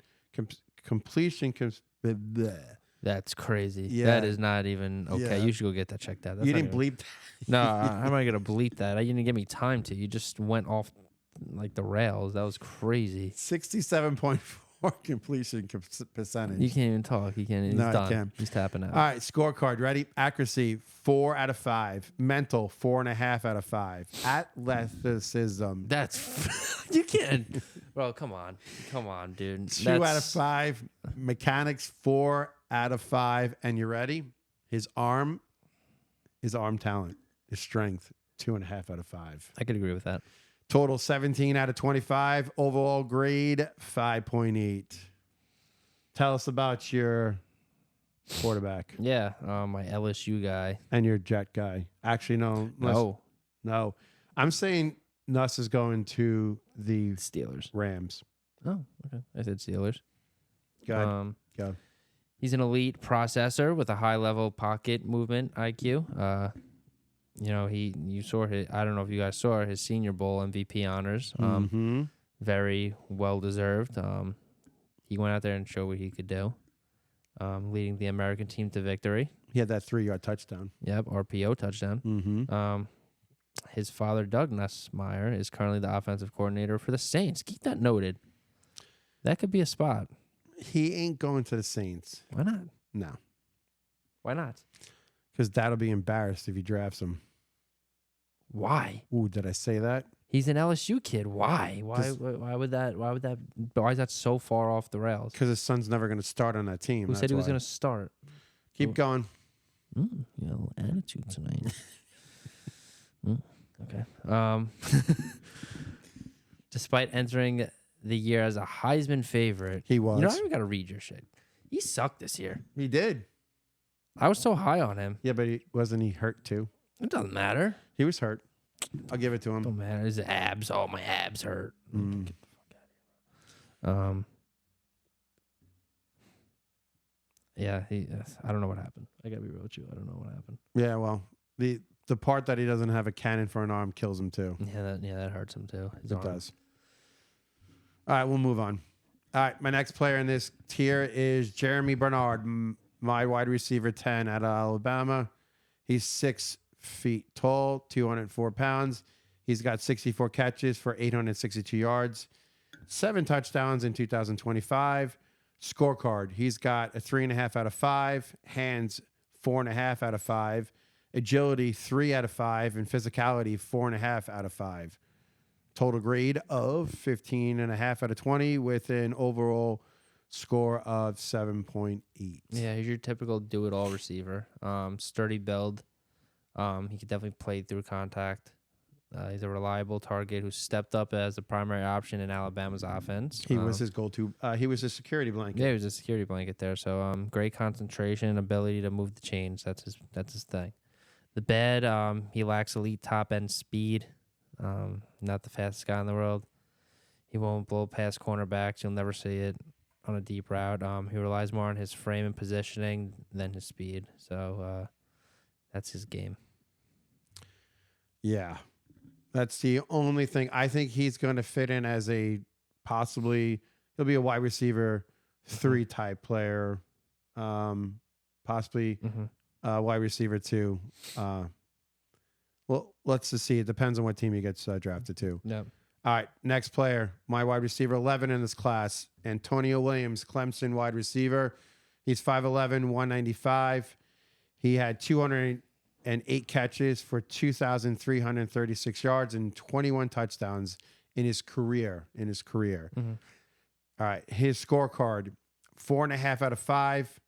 Bleh. That's crazy. Yeah. That is not even okay. Yeah. You should go get that checked out. That's You not didn't even- bleep. No, how am I going to bleep that? You didn't give me time to. You just went off like the rails. That was crazy. 67.4 completion percentage. You can't even talk. He's No, I done. can't. He's tapping out. All right, scorecard. Ready? Accuracy, 4 out of 5. Mental, 4.5 out of 5. Athleticism, That's you can't, bro. Come on, dude. 2 out of 5. Mechanics, 4 out of 5. And you ready? His arm talent, his strength, 2.5 out of 5. I could agree with that. Total 17 out of 25. Overall grade 5.8. Tell us about your quarterback Yeah, my LSU guy. and your Jet guy. Actually, no. No. I'm saying Nuss is going to the Steelers. Rams. Oh, okay. I said Steelers. Go ahead. Go. He's an elite processor with a high level pocket movement IQ. You saw his, I don't know if you guys saw his Senior Bowl MVP honors. Very well deserved. He went out there and showed what he could do, leading the American team to victory. He had that 3-yard touchdown. Yep, RPO touchdown. His father, Doug Nussmeier, is currently the offensive coordinator for the Saints. Keep that noted. That could be a spot. He ain't going to the Saints. Why not? No. Why not? Because Dad'll be embarrassed if he drafts him. Why? Ooh, did I say that? He's an LSU kid. Why? Why 'Cause- would that? Why is that so far off the rails? Because his son's never going to start on that team. Who said he was going to to start? keep going? Attitude tonight. Okay. Despite entering the year as a Heisman favorite, He was. You know, I even got to read your shit. He sucked this year. He did. I was so high on him. Yeah, but wasn't he hurt too? It doesn't matter. He was hurt. I'll give it to him. Don't matter. His abs. Oh, my abs hurt. Get the fuck out of Yeah, I don't know what happened. I gotta be real with you. I don't know what happened. Yeah, well, the part that he doesn't have a cannon for an arm kills him too. Yeah, that hurts him too. His It arm. does. All right, we'll move on. All right, my next player in this tier is Jeremy Bernard, my wide receiver 10 out of Alabama. He's 6 feet tall, 204 pounds. He's got 64 catches for 862 yards, 7 touchdowns in 2025. Scorecard, he's got a 3.5 out of 5, hands 4.5 out of 5, agility 3 out of 5, and physicality 4.5 out of 5. Total grade of 15.5 out of 20 with an overall score of 7.8. Yeah, he's your typical do-it-all receiver. Sturdy build. He could definitely play through contact. He's a reliable target who stepped up as the primary option in Alabama's offense. He was his go-to. He was his security blanket. Yeah, he was a security blanket there. So great concentration, ability to move the chains. That's his thing. The bad, he lacks elite top end speed. Not the fastest guy in the world. He won't blow past cornerbacks. You'll never see it on a deep route. He relies more on his frame and positioning than his speed. So that's his game. Yeah. That's the only thing. I think he's going to fit in as a possibly, he'll be a wide receiver 3 type player, possibly wide receiver 2. Well, let's just see. It depends on what team he gets drafted to. Yep. All right, next player, my wide receiver 11 in this class, Antonio Williams, Clemson wide receiver. He's 5'11", 195. He had 208 catches for 2,336 yards and 21 touchdowns in his career. All right, his scorecard, 4.5 out of 5.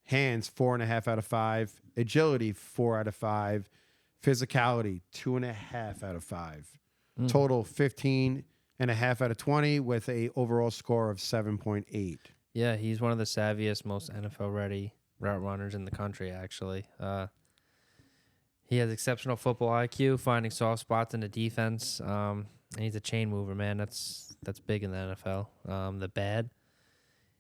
Hands, 4.5 out of 5. Agility, 4 out of 5. Physicality, 2.5 out of 5. Total 15.5 out of 20 with a overall score of 7.8. Yeah, he's one of the savviest, most NFL-ready route runners in the country, actually. He has exceptional football IQ, finding soft spots in the defense, and he's a chain mover, man. That's big in the NFL. The bad,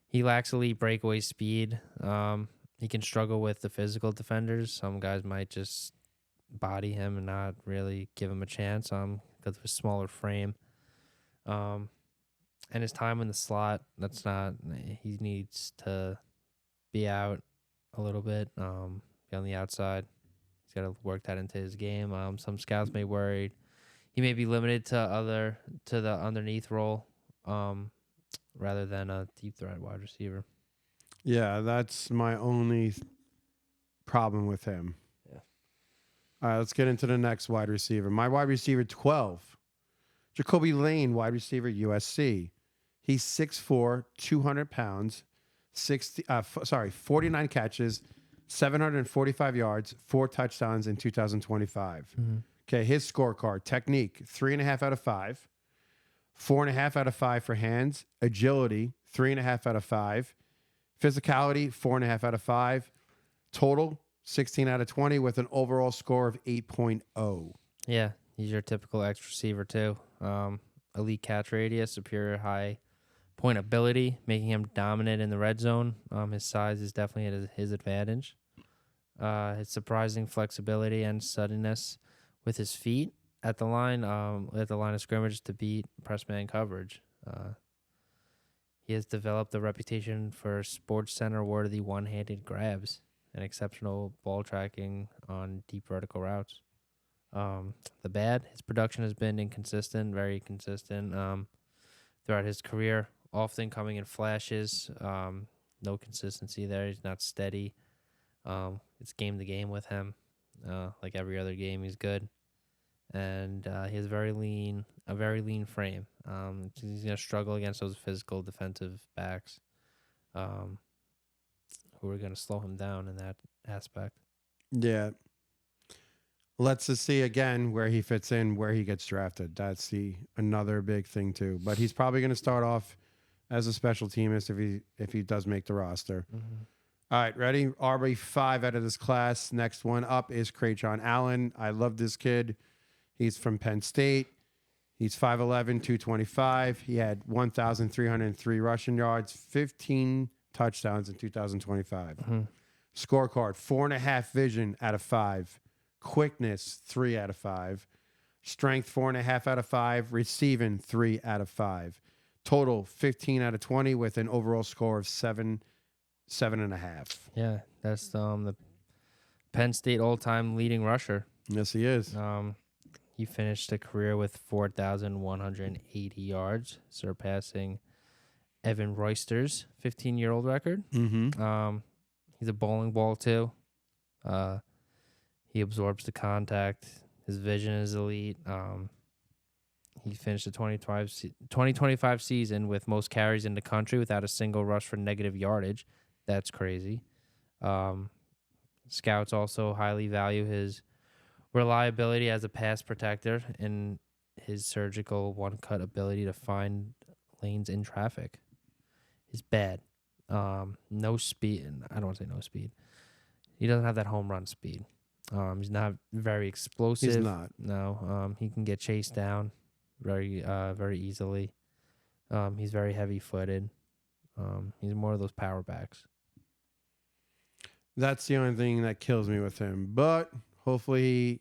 he lacks elite breakaway speed. He can struggle with the physical defenders. Some guys might just body him and not really give him a chance because of his smaller frame. And his time in the slot, he needs to be out a little bit, be on the outside. He's got to work that into his game. Some scouts may worried he may be limited to the underneath role, rather than a deep threat wide receiver. Yeah, that's my only problem with him. Yeah. All right, let's get into the next wide receiver. My wide receiver 12, Jacoby Lane, wide receiver, USC. He's 6'4", 200 pounds, 49 catches, 745 yards, 4 touchdowns in 2025. Okay, his scorecard, technique, 3.5 out of 5, 4.5 out of 5 for hands, agility, 3.5 out of 5, physicality, 4.5 out of 5, total, 16 out of 20 with an overall score of 8.0. Yeah, he's your typical X receiver too. Elite catch radius, superior high point ability, making him dominant in the red zone. His size is definitely at his advantage. His surprising flexibility and suddenness with his feet at the line of scrimmage to beat press man coverage. He has developed a reputation for Sports Center worthy one-handed grabs and exceptional ball tracking on deep vertical routes. The bad, his production has been inconsistent, very consistent throughout his career, often coming in flashes. No consistency there. He's not steady. It's game to game with him. Like every other game, he's good. And he has a very lean frame. He's going to struggle against those physical defensive backs who are going to slow him down in that aspect. Yeah. Let's just see again where he fits in, where he gets drafted. That's another big thing too. But he's probably going to start off as a special teamist if he does make the roster. All right, ready? RB5 out of this class. Next one up is Krayshawn Allen. I love this kid. He's from Penn State. He's 5'11", 225. He had 1,303 rushing yards, 15 touchdowns in 2025. Scorecard, 4.5 vision out of 5. Quickness, 3 out of 5. Strength, 4.5 out of 5. Receiving, 3 out of 5. Total, 15 out of 20 with an overall score of 7.5. Yeah, that's the Penn State all-time leading rusher. Yes, he is. He finished the career with 4,180 yards, surpassing Evan Royster's 15-year-old record. Mm-hmm. He's a bowling ball, too. He absorbs the contact. His vision is elite. He finished the 2025 season with most carries in the country without a single rush for negative yardage. That's crazy. Scouts also highly value his reliability as a pass protector and his surgical one-cut ability to find lanes in traffic. He's bad. No speed. I don't want to say no speed. He doesn't have that home run speed. He's not very explosive. He's not. No. He can get chased down very easily. He's very heavy-footed. He's more of those power backs. That's the only thing that kills me with him. But hopefully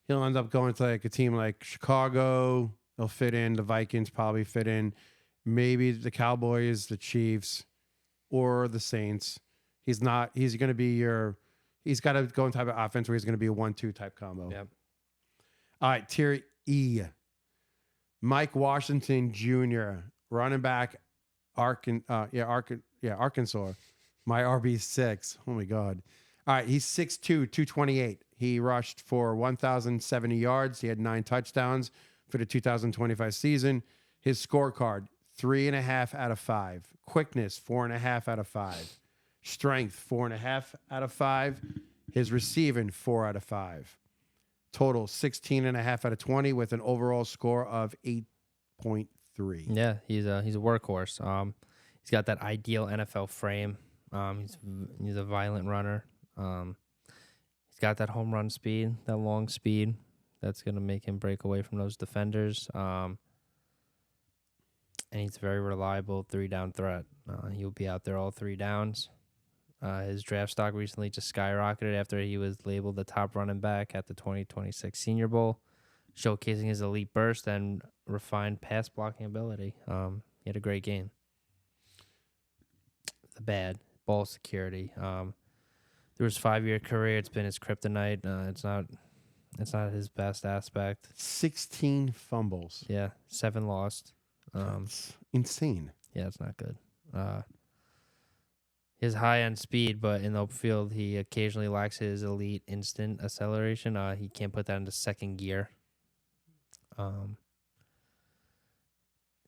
he'll end up going to like a team like Chicago. He'll fit in. The Vikings probably fit in. Maybe the Cowboys, the Chiefs, or the Saints. He's going to be he's got to go in type of offense where he's going to be a 1-2 type combo. Yep. All right, tier E. Mike Washington Jr., running back, Arkansas. My RB6. Oh, my God. All right, he's 6'2", 228. He rushed for 1,070 yards. He had 9 touchdowns for the 2025 season. His scorecard, 3.5 out of 5. Quickness, 4.5 out of 5. Strength, 4.5 out of 5. His receiving, 4 out of 5. Total, 16.5 out of 20 with an overall score of 8.3. Yeah, he's a workhorse. He's got that ideal NFL frame. He's a violent runner. He's got that home run speed, that long speed. That's going to make him break away from those defenders. And he's a very reliable 3-down threat. He'll be out there all 3 downs. His draft stock recently just skyrocketed after he was labeled the top running back at the 2026 Senior Bowl, showcasing his elite burst and refined pass blocking ability. He had a great game. The bad ball security. Through his 5-year career, it's been his kryptonite. It's not his best aspect. 16 fumbles. Yeah, 7 lost. That's insane. Yeah, it's not good. His high-end speed, but in the open field, he occasionally lacks his elite instant acceleration. He can't put that into second gear.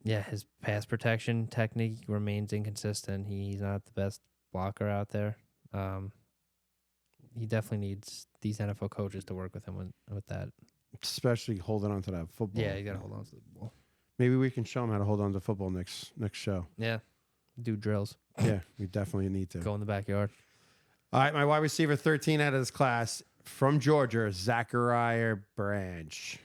His pass protection technique remains inconsistent. He's not the best blocker out there. He definitely needs these NFL coaches to work with him with that. Especially holding on to that football. Yeah, you got to hold on to the ball. Maybe we can show him how to hold on to football next show. Yeah, do drills. Yeah, we definitely need to. Go in the backyard. All right, my wide receiver 13 out of this class from Georgia, Zachariah Branch.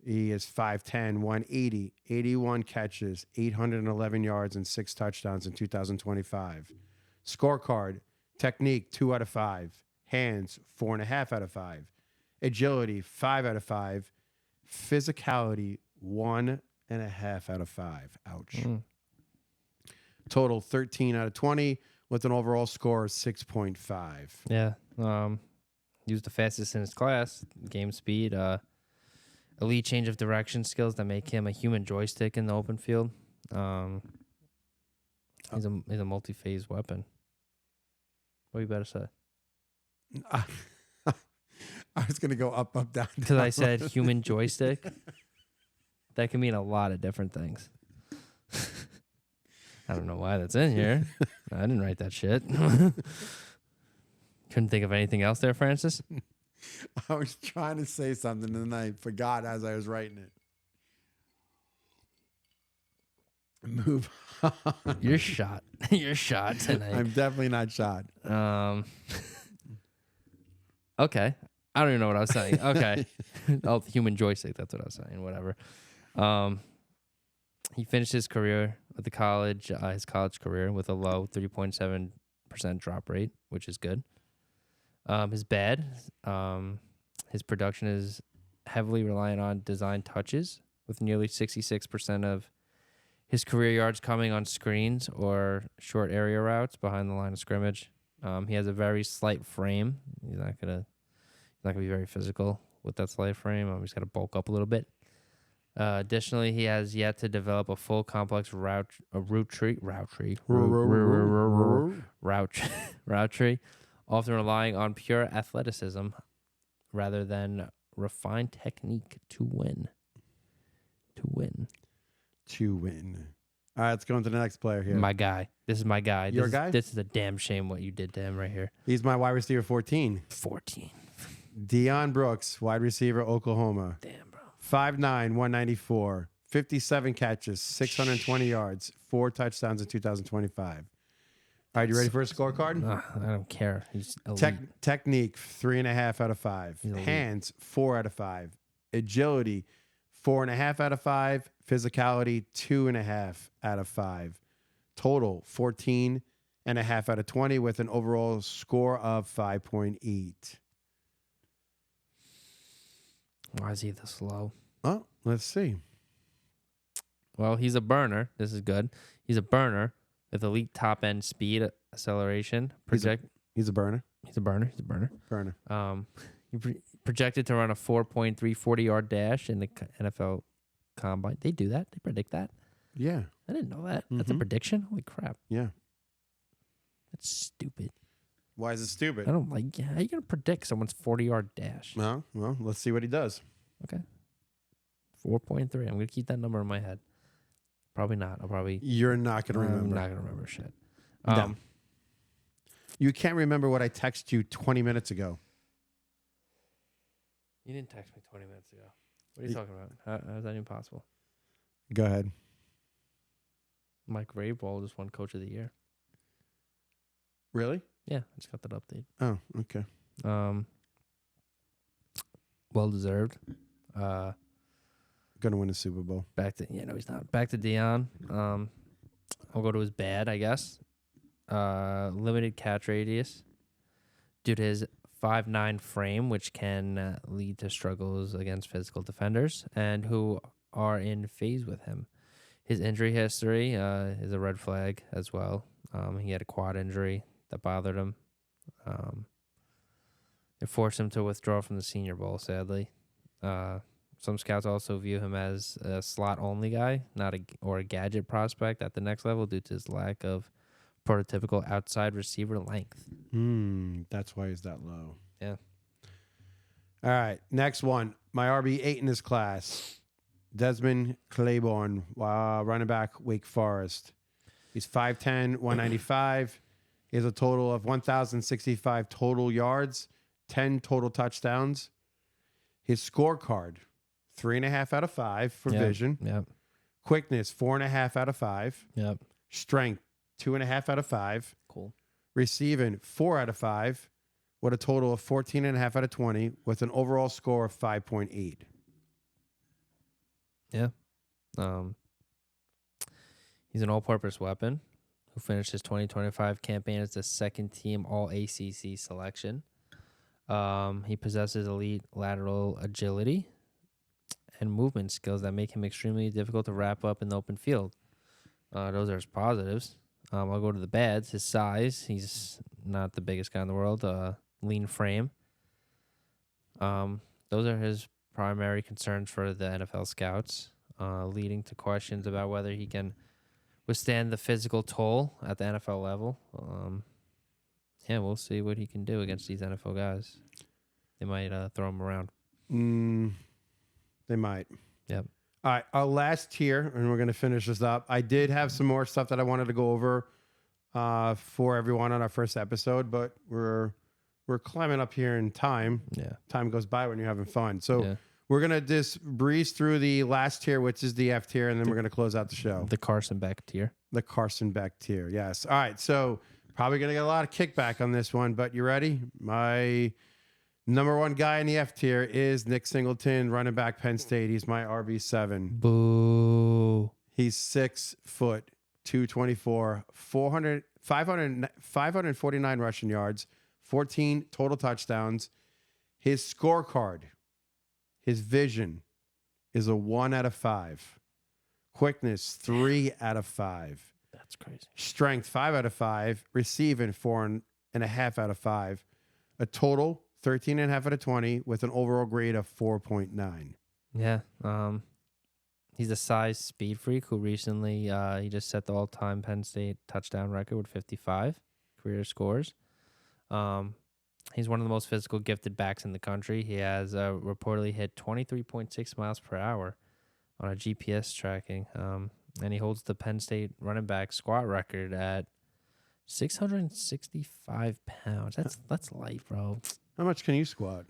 He is 5'10", 180, 81 catches, 811 yards, and 6 touchdowns in 2025. Scorecard, technique, 2 out of 5. Hands, 4.5 out of 5. Agility, 5 out of 5. Physicality, 1.5 out of 5. Ouch. Total, 13 out of 20 with an overall score of 6.5. Yeah. He was the fastest in his class. Game speed, elite change of direction skills that make him a human joystick in the open field. He's a multi-phase weapon. What do you better say? I was going to go up, down. Because I said human joystick. That can mean a lot of different things. I don't know why that's in here. I didn't write that shit. Couldn't think of anything else there, Francis. I was trying to say something and I forgot as I was writing it. Move on. You're shot. You're shot tonight. I'm definitely not shot. Okay. I don't even know what I was saying. Okay. Oh, human joystick. That's what I was saying. Whatever. He finished his career with his college career with a low 3.7% drop rate, which is good. His production is heavily reliant on design touches, with nearly 66% of his career yards coming on screens or short area routes behind the line of scrimmage. He has a very slight frame. He's not gonna be very physical with that slight frame. He's got to bulk up a little bit. Additionally, he has yet to develop a full complex route tree, often relying on pure athleticism rather than refined technique to win. All right, let's go into the next player here. My guy. This is my guy. Your guy? This is a damn shame what you did to him right here. He's my wide receiver 14. 14. Deion Brooks, wide receiver, Oklahoma. Damn, bro. 5'9", 194, 57 catches, 620 yards, 4 touchdowns in 2025. All right, you ready for a scorecard? I don't care. He's elite. Technique, 3.5 out of 5. He's elite. Hands, 4 out of 5. Agility, 4.5 out of 5. Physicality, 2.5 out of 5. Total, 14.5 out of 20 with an overall score of 5.8. Why is he this low? Oh, let's see. Well, he's a burner. This is good. He's a burner with elite top end speed, acceleration. He's a burner. He's a burner. Burner. Projected to run a 4.3 40-yard dash in the NFL Combine. They do that. They predict that. Yeah. I didn't know that. That's a prediction. Holy crap. Yeah. That's stupid. Why is it stupid? I don't like. How are you gonna predict someone's 40-yard dash? Well, let's see what he does. Okay. 4.3. I'm gonna keep that number in my head. Probably not. You're not gonna remember. I'm not gonna remember shit. No. You can't remember what I texted you 20 minutes ago. You didn't text me 20 minutes ago. What are you talking about? How is that even possible? Go ahead. Mike Vrabel just won Coach of the Year. Really? Yeah, I just got that update. Oh, okay. Well deserved. Gonna win a Super Bowl. No, he's not. Back to Deion. I'll go to his bad, I guess. Limited catch radius due to his 5'9" frame, which can lead to struggles against physical defenders and who are in phase with him. His injury history is a red flag as well. He had a quad injury that bothered him. It forced him to withdraw from the Senior Bowl, sadly. Some scouts also view him as a slot-only guy, or a gadget prospect at the next level due to his lack of prototypical outside receiver length. That's why he's that low. Yeah. All right, next one. My RB8 in this class, Desmond Claiborne, running back, Wake Forest. He's 5'10", 195. He has a total of 1,065 total yards, 10 total touchdowns. His scorecard, 3.5 out of 5 for vision. Yep. Quickness, 4.5 out of 5. Yep. Strength, 2.5 out of 5. Cool. Receiving, 4 out of 5, with a total of 14.5 out of 20, with an overall score of 5.8. Yeah. He's an all-purpose weapon who finished his 2025 campaign as the second-team All-ACC selection. He possesses elite lateral agility and movement skills that make him extremely difficult to wrap up in the open field. Those are his positives. I'll go to the bads. His size. He's not the biggest guy in the world. Lean frame. Those are his primary concerns for the NFL scouts, leading to questions about whether he can withstand the physical toll at the NFL level. Yeah, we'll see what he can do against these NFL guys. They might throw him around. They might. Yep. All right, our last tier, and we're going to finish this up. I did have some more stuff that I wanted to go over for everyone on our first episode, but we're climbing up here in time. Yeah. Time goes by when you're having fun. So Yeah. we're going to just breeze through the last tier, which is the F tier, and then we're going to close out the show. The Carson Beck tier. The Carson Beck tier, yes. All right, so probably going to get a lot of kickback on this one, but you ready? My Number one guy in the F tier is Nick Singleton, running back, Penn State. He's my RB7. Boo. He's 6 foot, 224, 549 rushing yards, 14 total touchdowns. His scorecard, his vision is a 1 out of 5. Quickness, 3 out of 5. That's crazy. Strength, 5 out of 5. Receiving, 4.5 out of 5. A total, 13.5 out of 20 with an overall grade of 4.9. Yeah. He's a size speed freak who recently he just set the all-time Penn State touchdown record with 55 career scores. He's one of the most physical gifted backs in the country. He has reportedly hit 23.6 miles per hour on a GPS tracking. And he holds the Penn State running back squat record at 665 pounds. That's light, bro. How much can you squat?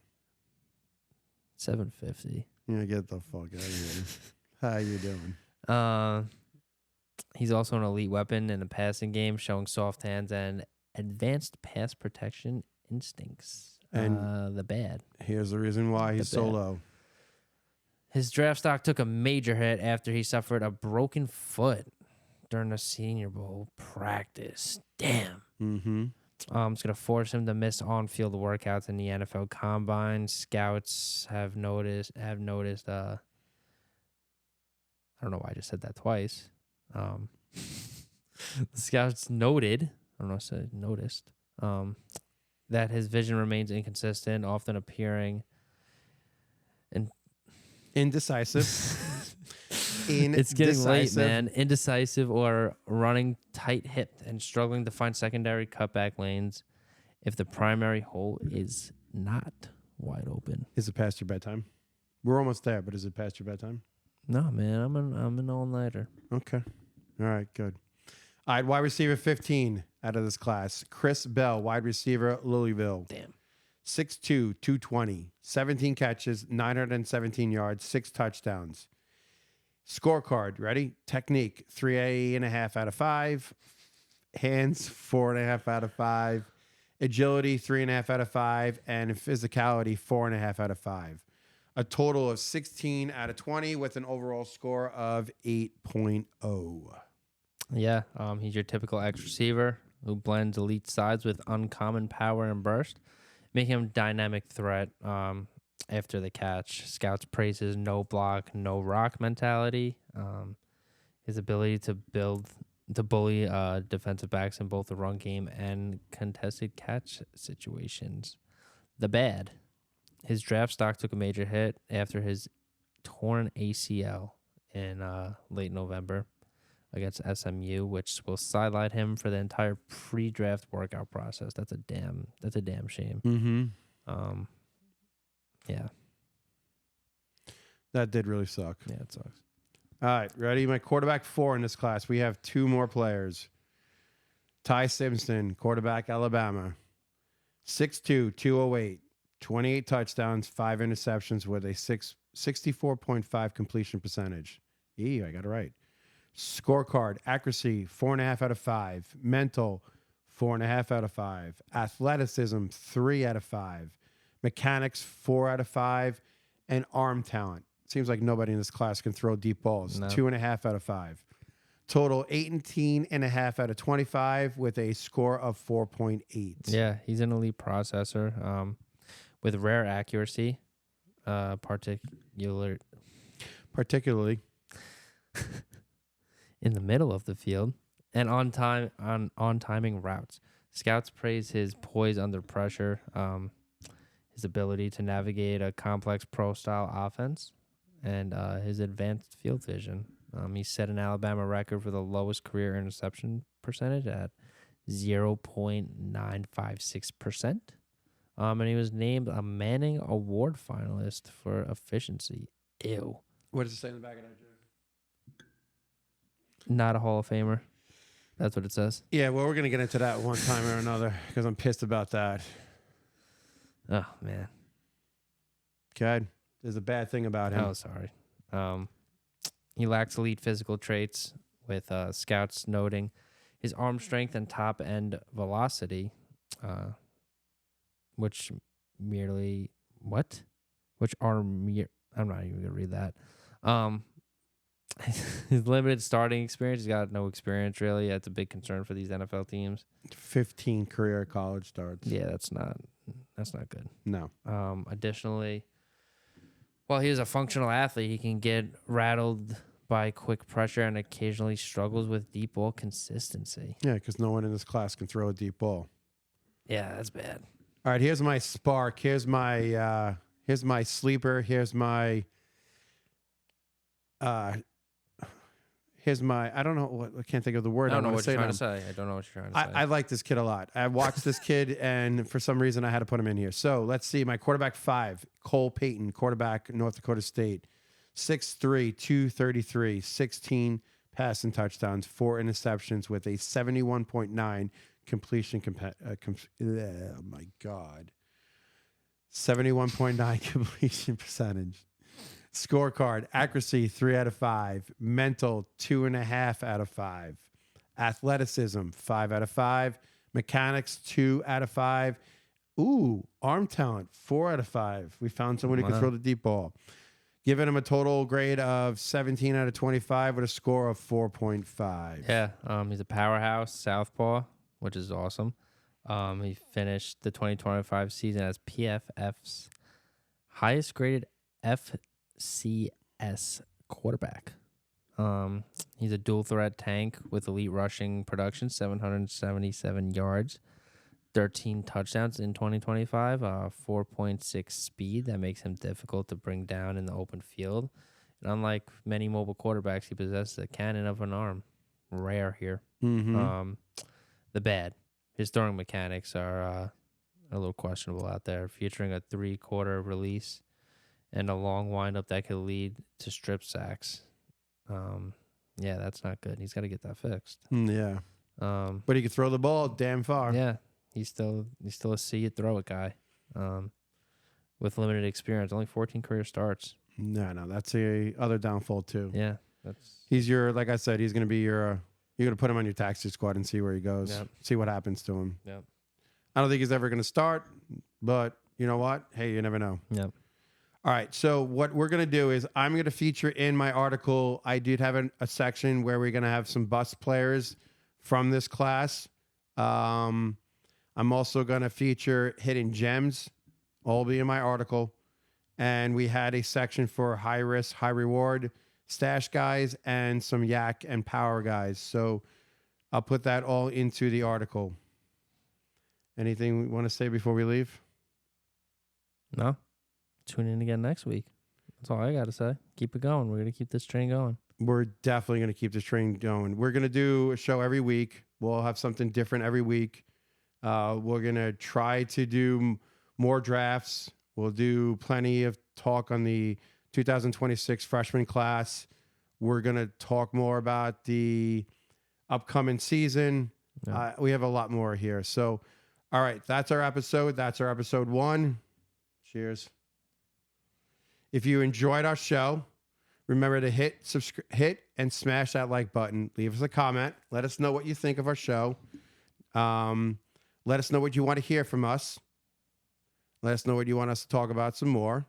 750. Yeah, get the fuck out of here. How you doing? He's also an elite weapon in the passing game, showing soft hands and advanced pass protection instincts. And the bad. Here's the reason why he's so bad. low. His draft stock took a major hit after he suffered a broken foot during a Senior Bowl practice. Damn. Mm-hmm. It's going to force him to miss on-field workouts in the NFL Combine. Scouts have noticed. I don't know why I just said that twice. The scouts noted. I don't know if I said noticed. That his vision remains inconsistent, often appearing Indecisive. It's getting late, man. Indecisive or running tight-hipped and struggling to find secondary cutback lanes if the primary hole is not wide open. Is it past your bedtime? We're almost there, but is it past your bedtime? No, man. I'm an all-nighter. Okay. All right, good. All right, wide receiver 15 out of this class. Chris Bell, wide receiver, Louisville. Damn. 6'2", 220, 17 catches, 917 yards, 6 touchdowns. Scorecard, ready? Technique, 3.5 out of 5. Hands, 4.5 out of 5. Agility, 3.5 out of 5. And physicality, 4.5 out of 5. A total of 16 out of 20 with an overall score of 8.0. Yeah, he's your typical X receiver who blends elite size with uncommon power and burst, making him a dynamic threat after the catch. Scouts praise his no block, no rock mentality, his ability to bully defensive backs in both the run game and contested catch situations. The bad. His draft stock took a major hit after his torn ACL in late November against SMU, which will sideline him for the entire pre-draft workout process. That's a damn shame. Mm-hmm. Yeah. That did really suck. Yeah, it sucks. All right, ready? My quarterback 4 in this class. We have 2 more players. Ty Simpson, quarterback, Alabama. 6'2", 208, 28 touchdowns, 5 interceptions with a 64.5 completion percentage. I got it right. Scorecard, accuracy, 4.5 out of 5. Mental, 4.5 out of 5. Athleticism, 3 out of 5. Mechanics, 4 out of 5. And arm talent. Seems like nobody in this class can throw deep balls. No. 2.5 out of 5. Total 18.5 out of 25 with a score of 4.8. Yeah, he's an elite processor with rare accuracy, particularly in the middle of the field and on timing routes. Scouts praise his poise under pressure, his ability to navigate a complex pro-style offense, and his advanced field vision. He set an Alabama record for the lowest career interception percentage at 0.956%. And he was named a Manning Award finalist for efficiency. Ew. What does it say in the back of that, Joe? Not a Hall of Famer. That's what it says. Yeah, well, we're going to get into that one time or another because I'm pissed about that. Oh, man. Okay. There's a bad thing about him. Oh, sorry. He lacks elite physical traits, with scouts noting his arm strength and top-end velocity, which merely what? I'm not even gonna read that. His limited starting experience. He's got no experience really. That's a big concern for these NFL teams. 15 career college starts. Yeah, that's not good. No. Additionally, while he is a functional athlete, he can get rattled by quick pressure and occasionally struggles with deep ball consistency. Yeah, because no one in this class can throw a deep ball. Yeah, that's bad. All right, here's my spark. Here's my sleeper. Here's my I don't know what I can't think of the word. I don't know what you're trying now. to say. I don't know what you're trying to say. I like this kid a lot. I watched this kid, and for some reason, I had to put him in here. So let's see. My quarterback 5, Cole Payton, quarterback, North Dakota State, 6'3", 233, 16 passing touchdowns, 4 interceptions with a 71.9 completion. Oh my God, 71.9 completion percentage. Scorecard, accuracy, 3 out of 5. Mental, 2.5 out of 5. Athleticism, 5 out of 5. Mechanics, 2 out of 5. Ooh, arm talent, 4 out of 5. We found someone who can throw the deep ball. Giving him a total grade of 17 out of 25 with a score of 4.5. Yeah, he's a powerhouse southpaw, which is awesome. He finished the 2025 season as PFF's highest graded FCS quarterback. He's a dual threat tank with elite rushing production, 777 yards, 13 touchdowns in 2025, 4.6 speed. That makes him difficult to bring down in the open field. And unlike many mobile quarterbacks, he possesses a cannon of an arm. Rare here. Mm-hmm. The bad. His throwing mechanics are a little questionable out there, featuring a 3-quarter release and a long windup that could lead to strip sacks. Yeah, that's not good. He's got to get that fixed. Yeah. But he can throw the ball damn far. Yeah, he's still a see it, throw it guy with limited experience. Only 14 career starts. No, that's a other downfall too. Yeah, he's your, like I said, he's going to be your, you're going to put him on your taxi squad and see where he goes. Yep. See what happens to him. Yep. I don't think he's ever going to start, but you know what? Hey, you never know. Yep. All right. So what we're going to do is I'm going to feature in my article. I did have a section where we're going to have some bust players from this class. I'm also going to feature hidden gems, all be in my article. And we had a section for high risk, high reward stash guys and some yak and power guys. So I'll put that all into the article. Anything we want to say before we leave? No. Tune in again next week. That's all I got to say. Keep it going. We're going to keep this train going. We're definitely going to keep this train going. We're going to do a show every week. We'll have something different every week. We're going to try to do more drafts. We'll do plenty of talk on the 2026 freshman class. We're going to talk more about the upcoming season. Yeah. We have a lot more here. So, all right, that's our episode. That's our episode 1. Cheers. If you enjoyed our show, remember to hit and smash that like button. Leave us a comment. Let us know what you think of our show. Let us know what you want to hear from us. Let us know what you want us to talk about some more.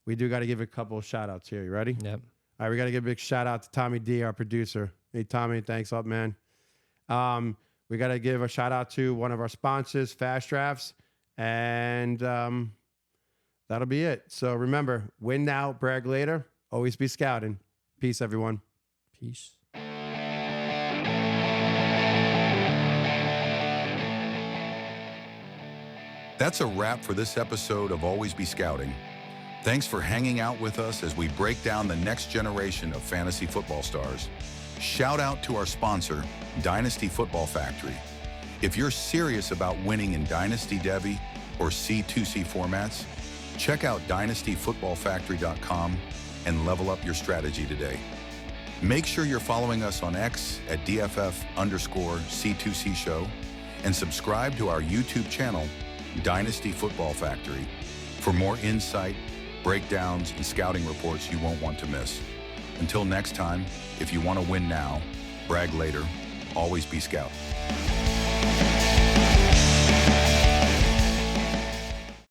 We do got to give a couple of shout outs here. You ready? Yep. All right, we got to give a big shout out to Tommy D, our producer. Hey, Tommy, thanks up, man. We got to give a shout out to one of our sponsors, Fast Drafts. And that'll be it. So remember, win now, brag later. Always be scouting. Peace, everyone. Peace. That's a wrap for this episode of Always Be Scouting. Thanks for hanging out with us as we break down the next generation of fantasy football stars. Shout out to our sponsor, Dynasty Football Factory. If you're serious about winning in Dynasty Devy or C2C formats, check out dynastyfootballfactory.com and level up your strategy today. Make sure you're following us on X at DFF_C2C show and subscribe to our YouTube channel, Dynasty Football Factory, for more insight, breakdowns, and scouting reports you won't want to miss. Until next time, if you want to win now, brag later, always be scout.